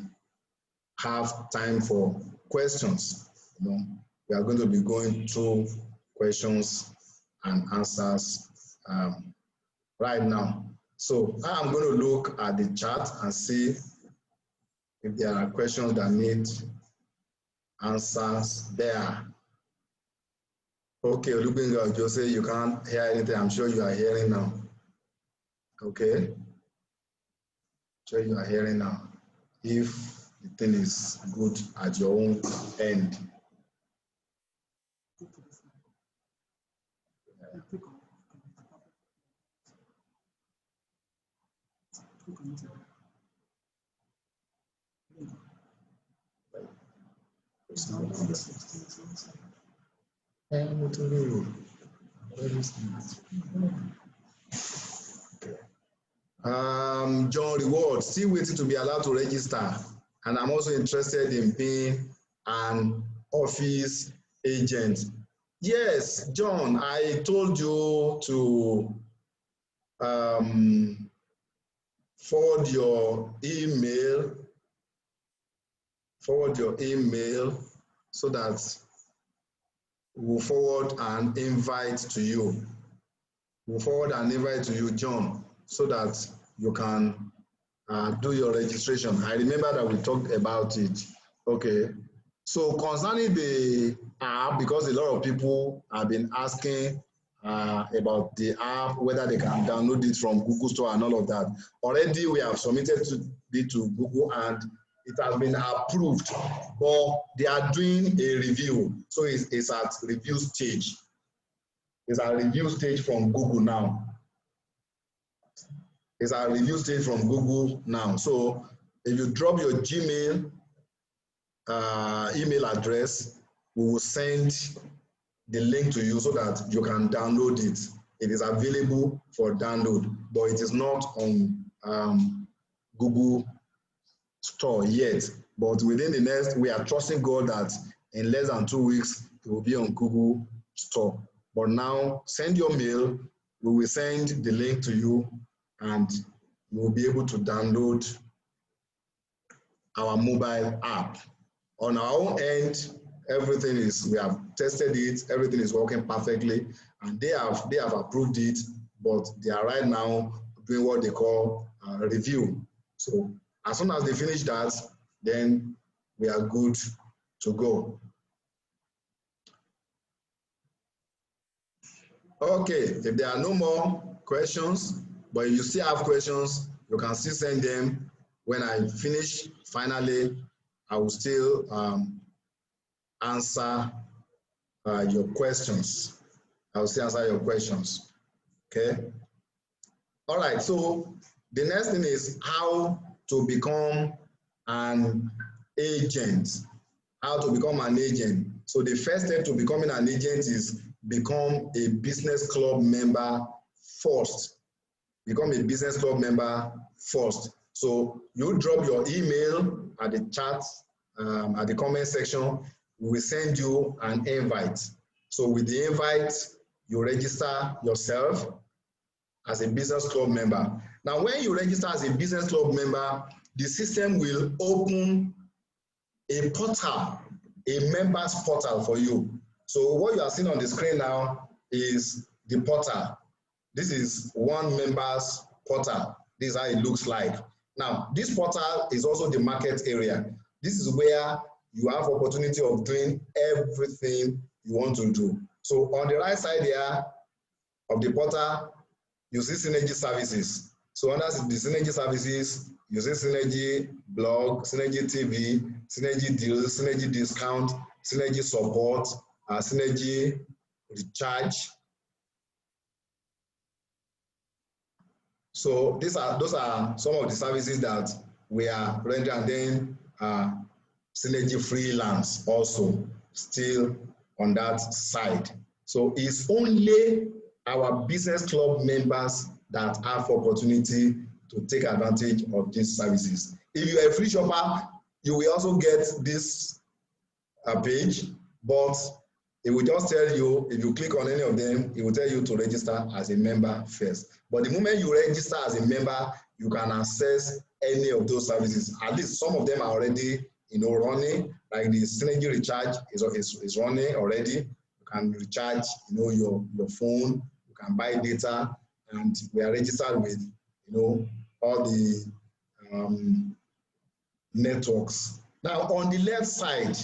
have time for questions. We are going to be going through questions and answers right now. So I'm going to look at the chat and see if there are questions that need answers there. Okay, Olubinga, you say you can't hear anything. I'm sure you are hearing now. Okay. Sure you are hearing now. If the thing is good at your own end. John Reward, still waiting to be allowed to register, and I'm also interested in being an office agent. Yes, John, I told you to forward your email so that we'll forward an invite to you. We'll forward an invite to you, John, so that you can do your registration. I remember that we talked about it. Okay. So concerning the app, because a lot of people have been asking about the app, whether they can download it from Google Store and all of that. Already we have submitted it to Google and it has been approved, but they are doing a review. So it's at review stage. It's at review stage from Google now. It's at review stage from Google now. So if you drop your Gmail email address, we will send the link to you so that you can download it. it is available for download, but it is not on Google Store yet. But within the next, we are trusting God that in less than 2 weeks, it will be on Google Store. But now, send your mail. We will send the link to you, and you will be able to download our mobile app. On our own end, everything is, we have tested it, everything is working perfectly, and they have approved it, but they are right now doing what they call review. So as soon as they finish that, then we are good to go. Okay, if there are no more questions, but if you still have questions, you can still send them. When I finish, finally, I will still answer your questions. I will still answer your questions, okay? All right, so the next thing is how to become an agent. How to become an agent. So the first step to becoming an agent is become a business club member first. Become a business club member first. So you drop your email at the chat, at the comment section. We will send you an invite. So with the invite, you register yourself as a business club member. Now, when you register as a business club member, the system will open a portal, a members portal for you. So what you are seeing on the screen now is the portal. This is one members portal. This is how it looks like. Now, this portal is also the market area. This is where you have opportunity of doing everything you want to do. So on the right side here of the portal, you see Synergy Services. So under the Synergy Services, you see Synergy Blog, Synergy TV, Synergy Deals, Synergy Discount, Synergy Support, Synergy Recharge. So those are some of the services that we are rendering, and then Synergy Freelance also still on that side. So it's only our business club members that have opportunity to take advantage of these services. If you are a free shopper, you will also get this page, but it will just tell you, if you click on any of them, it will tell you to register as a member first. But the moment you register as a member, you can access any of those services. At least some of them are already, running, like the Synergy Recharge is running already. You can recharge, your phone. You can buy data, and we are registered with, all the networks. Now, on the left side,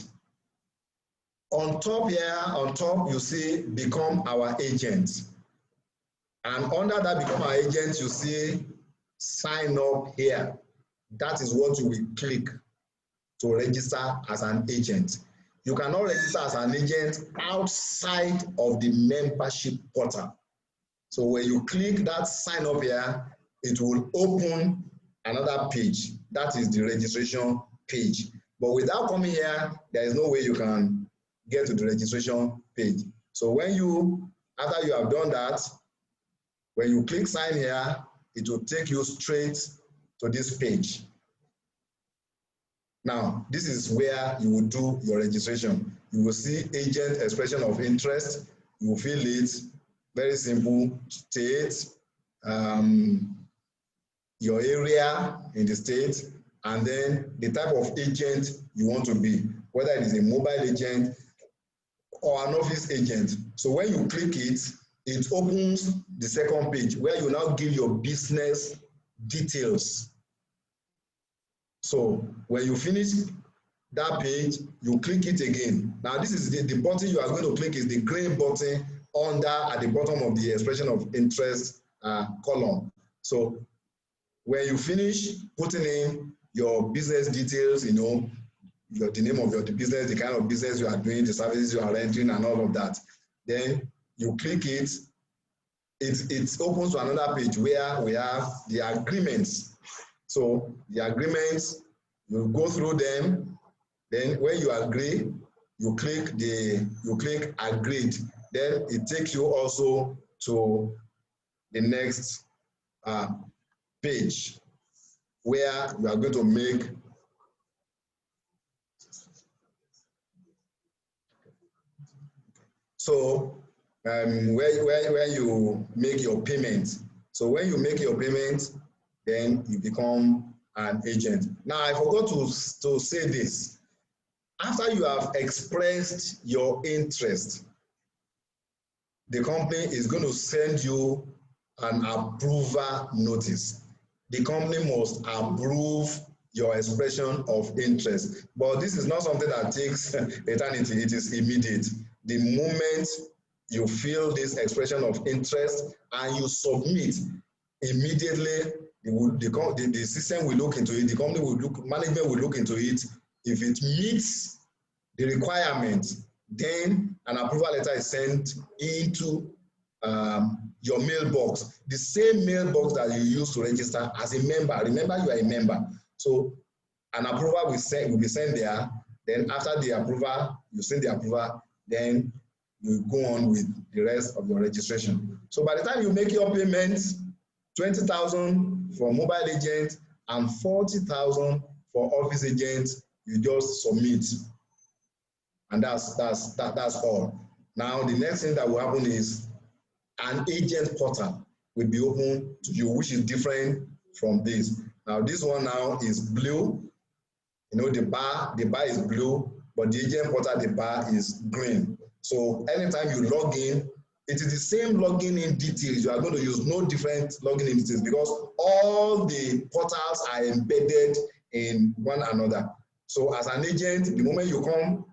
on top here, you see become our agent. And under that become our agent, you see sign up here. That is what you will click to register as an agent. You cannot register as an agent outside of the membership portal. So when you click that sign up here, it will open another page. That is the registration page. But without coming here, there is no way you can get to the registration page. So when after you have done that, when you click sign here, it will take you straight to this page. Now, this is where you will do your registration. You will see agent expression of interest. You will fill it, very simple, state, your area in the state, and then the type of agent you want to be, whether it is a mobile agent or an office agent. So when you click it, it opens the second page where you now give your business details. So when you finish that page, you click it again. Now this is the button you are going to click is the green button at the bottom of the expression of interest column. So when you finish putting in your business details, the name of the business, the kind of business you are doing, the services you are rendering, and all of that, then you click it. It opens to another page where we have the agreements. So the agreements, you go through them. Then when you agree, you click agreed. Then it takes you also to the next page where you are going to make where you make your payment. So when you make your payment, then you become an agent. Now, I forgot to say this. After you have expressed your interest, the company is going to send you an approval notice. The company must approve your expression of interest. But this is not something that takes eternity. It is immediate. The moment you feel this expression of interest and you submit, immediately the system will look into it, the company will look, management will look into it. If it meets the requirement, then an approval letter is sent into your mailbox, the same mailbox that you use to register as a member. Remember, you are a member. So an approval will be sent there. Then after the approval, you send the approval, then you go on with the rest of your registration. So by the time you make your payments, 20,000 for mobile agent and 40,000 for office agent, you just submit. And that's all. Now, the next thing that will happen is an agent portal will be open to you, which is different from this. Now, this one now is blue. You know, the bar is blue, but the agent portal, the bar is green. So anytime you log in, it is the same login in details. You are going to use no different login in details because all the portals are embedded in one another. So as an agent, the moment you come,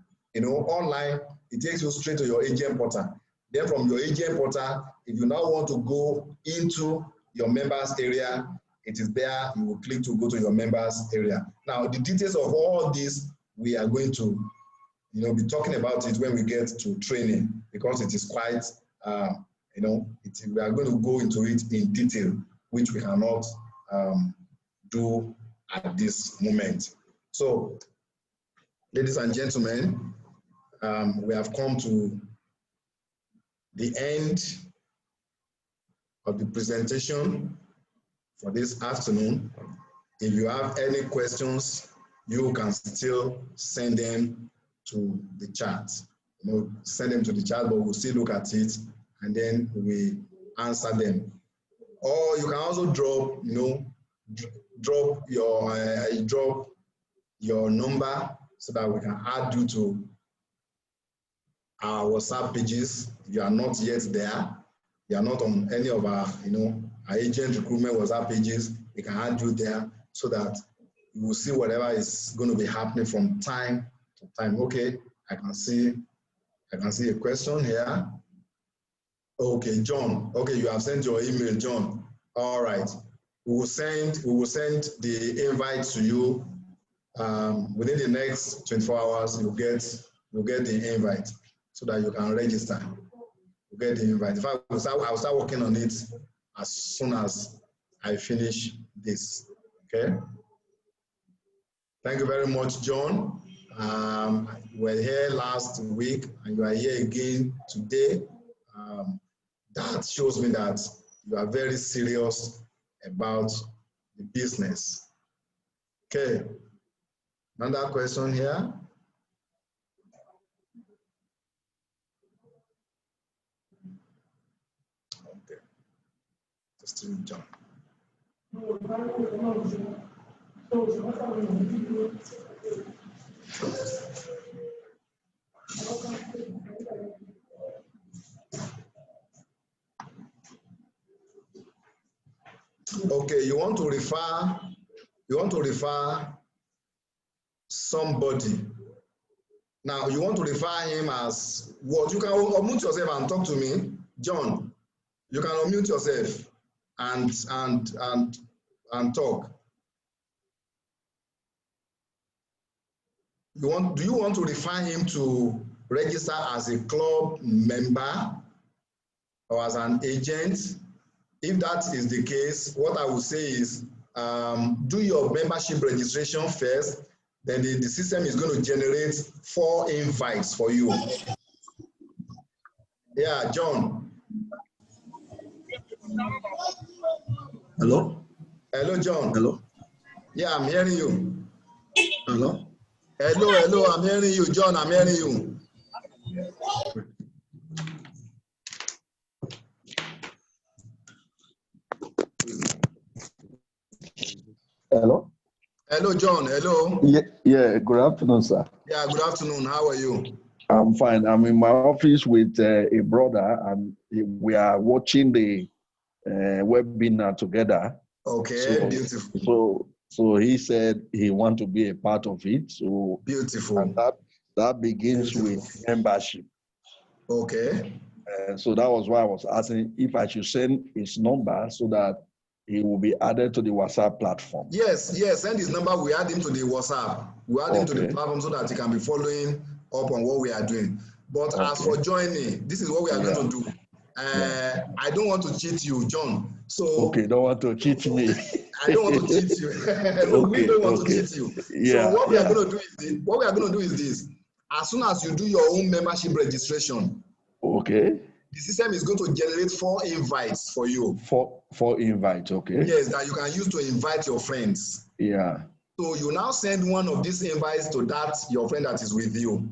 online, it takes you straight to your agent portal. Then from your agent portal, if you now want to go into your members area, it is there. You will click to go to your members area. Now, the details of all this, we are going to be talking about it when we get to training, because it is quite, we are going to go into it in detail, which we cannot do at this moment. So, ladies and gentlemen, we have come to the end of the presentation for this afternoon. If you have any questions, you can still send them to the chat. Send them to the chat, but we'll still look at it and then we answer them. Or you can also drop your number so that we can add you to our WhatsApp pages. If you are not yet there, you are not on any of our, our agent recruitment WhatsApp pages, we can add you there so that you will see whatever is going to be happening from time to time. Okay, I can see a question here. Okay, John. Okay, you have sent your email, John. All right. We will send the invite to you within the next 24 hours. You'll get the invite so that you can register. You get the invite. In fact, I'll start working on it as soon as I finish this. Okay. Thank you very much, John. You were here last week and you are here again today. That shows me that you are very serious about the business. Okay. Another question here. Okay. Just John. Okay, you want to refer somebody. Now you want to refer him as what? You can unmute yourself and talk to me, John. You can unmute yourself and talk. Do you want to refer him to register as a club member or as an agent? If that is the case, what I would say is do your membership registration first, then the system is going to generate 4 invites for you. Yeah, John. Hello? Hello, John. Hello? Yeah, I'm hearing you. Hello? Hello, I'm hearing you, John. I'm hearing you. Hello? Hello, John. Hello. Yeah, good afternoon, sir. Yeah, good afternoon. How are you? I'm fine. I'm in my office with a brother, and we are watching the webinar together. Okay, beautiful. So he said he want to be a part of it. So Beautiful. and that begins with membership. Okay. So that was why I was asking if I should send his number so that he will be added to the WhatsApp platform. Yes, send his number. We add him to the WhatsApp. We add him to the platform so that he can be following up on what we are doing. But as for joining, this is what we are going to do. I don't want to cheat you, John. So okay, don't want to cheat me. I don't want to cheat you. No, we don't want to cheat you. Yeah, so what we are going to do is this. As soon as you do your own membership registration, okay, the system is going to generate 4 invites for you. 4 invites, okay. Yes, that you can use to invite your friends. Yeah. So you now send one of these invites to your friend that is with you.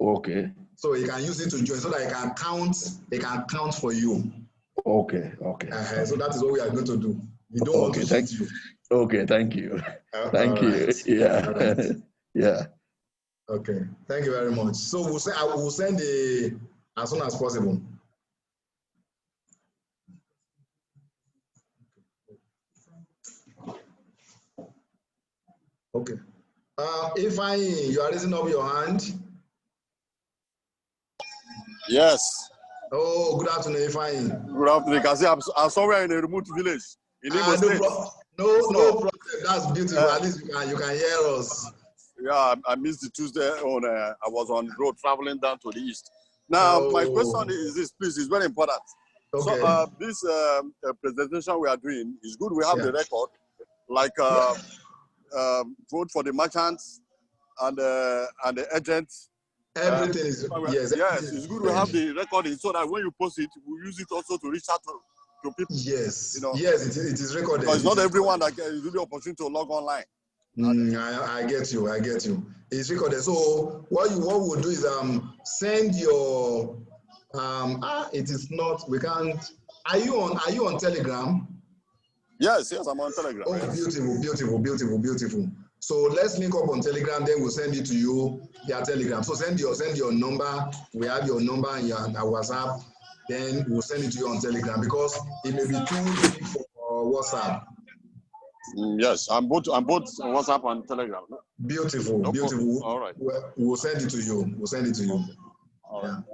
Okay. So you can use it to join so that it can count for you. Okay. So that is what we are going to do. We don't want to cheat you. Okay, thank you. Thank you. Right. Yeah. Right. Yeah. Okay. Thank you very much. So I will send as soon as possible. Okay. Ifeanyi, you are raising up your hand. Yes. Oh, good afternoon, Ifeanyi. Good afternoon. You can see I'm somewhere in a remote village in Imo State. No problem. That's beautiful. At least you can hear us. Yeah, I missed the Tuesday on. I was on the road traveling down to the east. Now, my question is this, please. It's very important. Okay. So this presentation we are doing is good. We have the record, like vote for the merchants and the agents. Everything is yes. It's good we have the recording so that when you post it, we use it also to reach out to people. Yes. Yes, it is recorded. Because it's not everyone that gets the opportunity to log online. I get you. It's recorded. So what we'll do is send your it is not, we can't. Are you on Telegram? Yes, I'm on Telegram. Oh, beautiful. So let's link up on Telegram, then we'll send it to you via Telegram. So send your number. We have your number and your WhatsApp. Then we'll send it to you on Telegram because it may be too big for WhatsApp. Yes, I'm both WhatsApp and Telegram. Beautiful. All right. We'll send it to you. All right.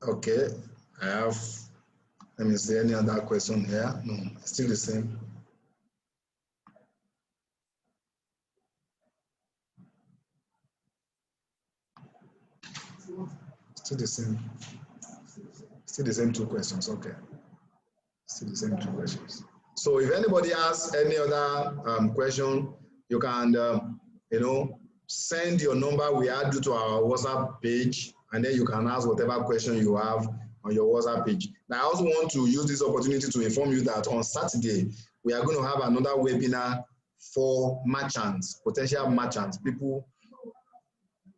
Okay. I have, let me see any other question here. No, still the same. Still the same 2 questions. Okay. Still the same 2 questions. So if anybody has any other question, you can, send your number. We add you to our WhatsApp page, and then you can ask whatever question you have on your WhatsApp page. Now, I also want to use this opportunity to inform you that on Saturday, we are going to have another webinar for merchants, potential merchants, people.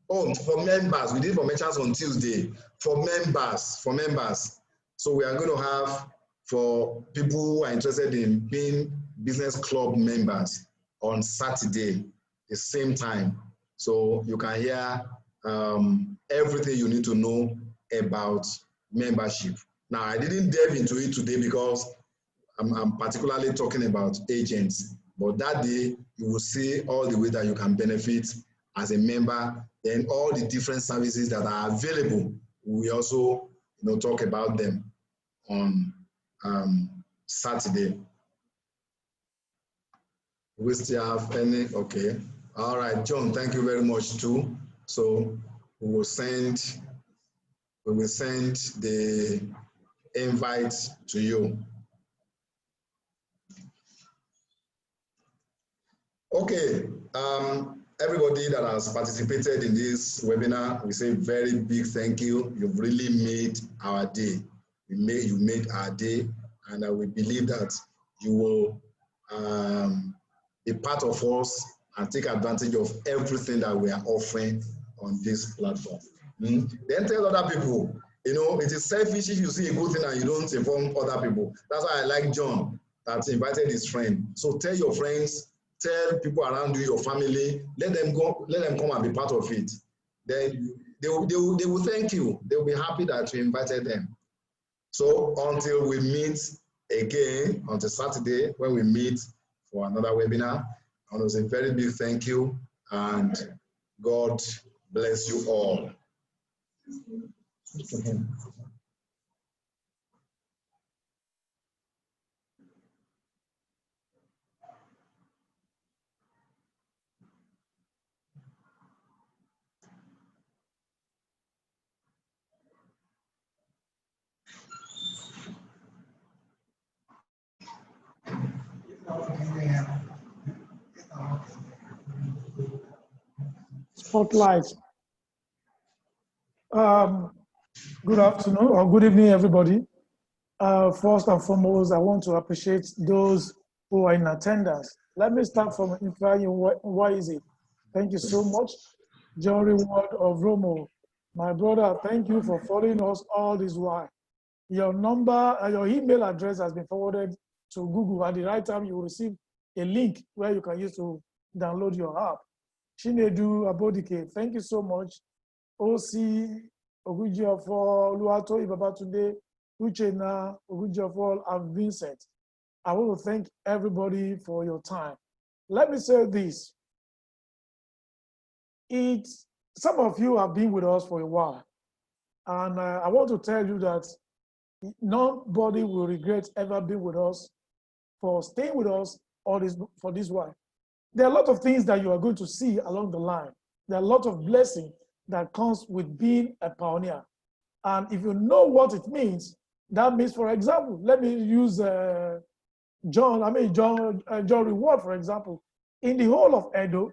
Oh, for members. We did for merchants on Tuesday. For members. So we are going to have for people who are interested in being business club members on Saturday, the same time. So you can hear everything you need to know about membership. Now, I didn't delve into it today because I'm particularly talking about agents. But that day, you will see all the way that you can benefit as a member, then all the different services that are available. We also talk about them on Saturday. We still have any? Okay. All right, John, thank you very much too. So we will send the invite to you. Okay, everybody that has participated in this webinar, we say very big thank you. You've really made our day. You made our day, and we believe that you will be part of us and take advantage of everything that we are offering on this platform. Then tell other people. You know, it is selfish if you see a good thing and you don't inform other people. That's why I like John that invited his friend. So tell your friends, tell people around you, your family, let them come and be part of it. Then they will thank you. They will be happy that you invited them. So until we meet again, until Saturday, when we meet for another webinar, I want to say a very big thank you and God bless you all. Spotlight. Good afternoon or good evening, everybody. First and foremost, I want to appreciate those who are in attendance. Let me start from Ifeanyi. Why is it? Thank you so much. John Reward of Romo, my brother, thank you for following us all this while. Your number, your email address has been forwarded to Google. At the right time, you will receive a link where you can use to download your app. Chinedu Abodike, thank you so much. OC Ogujiofo, Luato Ibabatunde, Uchena, Ogujiofo, and Vincent. I want to thank everybody for your time. Let me say this. Some of you have been with us for a while. And I want to tell you that nobody will regret ever being with us for staying with us for this while. There are a lot of things that you are going to see along the line. There are a lot of blessing that comes with being a pioneer. And if you know what it means, that means, for example, let me use John Reward, for example. In the whole of Edo,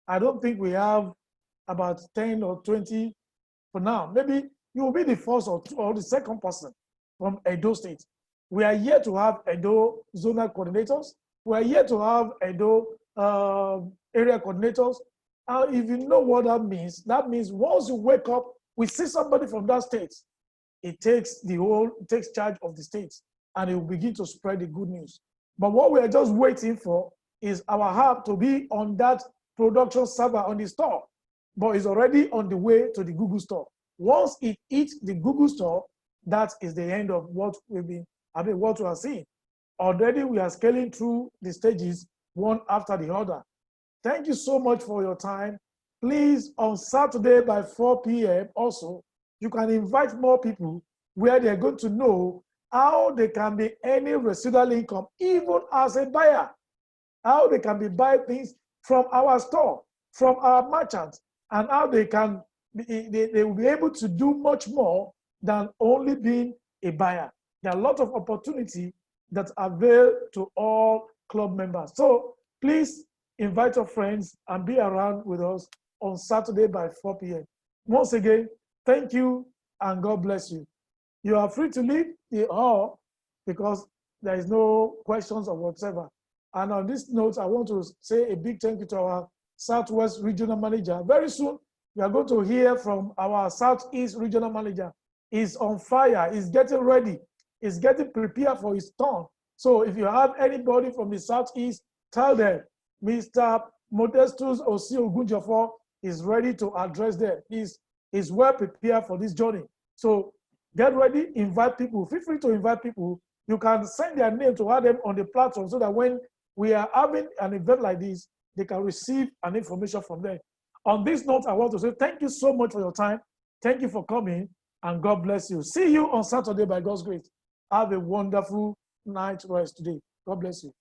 I don't think we have about 10 or 20 for now. Maybe you will be the first or the second person from Edo State. We are yet to have Edo zonal coordinators. We are yet to have Edo area coordinators. If you know what that means once you wake up, we see somebody from that state, it takes charge of the state and it will begin to spread the good news. But what we are just waiting for is our app to be on that production server on the store, but it's already on the way to the Google store. Once it hits the Google store, that is the end of what we are seeing. Already we are scaling through the stages one after the other. Thank you so much for your time. Please, on Saturday by 4 p.m. also, you can invite more people where they're going to know how they can be earning residual income, even as a buyer, how they can be buying things from our store, from our merchants, and how they will be able to do much more than only being a buyer. There are a lot of opportunity that avail to all club members. So please invite your friends and be around with us on Saturday by 4 p.m. Once again, thank you and God bless you. You are free to leave the hall because there is no questions or whatever. And on this note, I want to say a big thank you to our Southwest Regional Manager. Very soon, we are going to hear from our Southeast Regional Manager. He's on fire, he's getting ready, he's getting prepared for his turn. So if you have anybody from the Southeast, tell them Mr. Modestus Osi Ogunjofo is ready to address them. He's well prepared for this journey. So get ready, invite people. Feel free to invite people. You can send their name to add them on the platform so that when we are having an event like this, they can receive an information from them. On this note, I want to say thank you so much for your time. Thank you for coming and God bless you. See you on Saturday by God's grace. Have a wonderful night rest today. God bless you.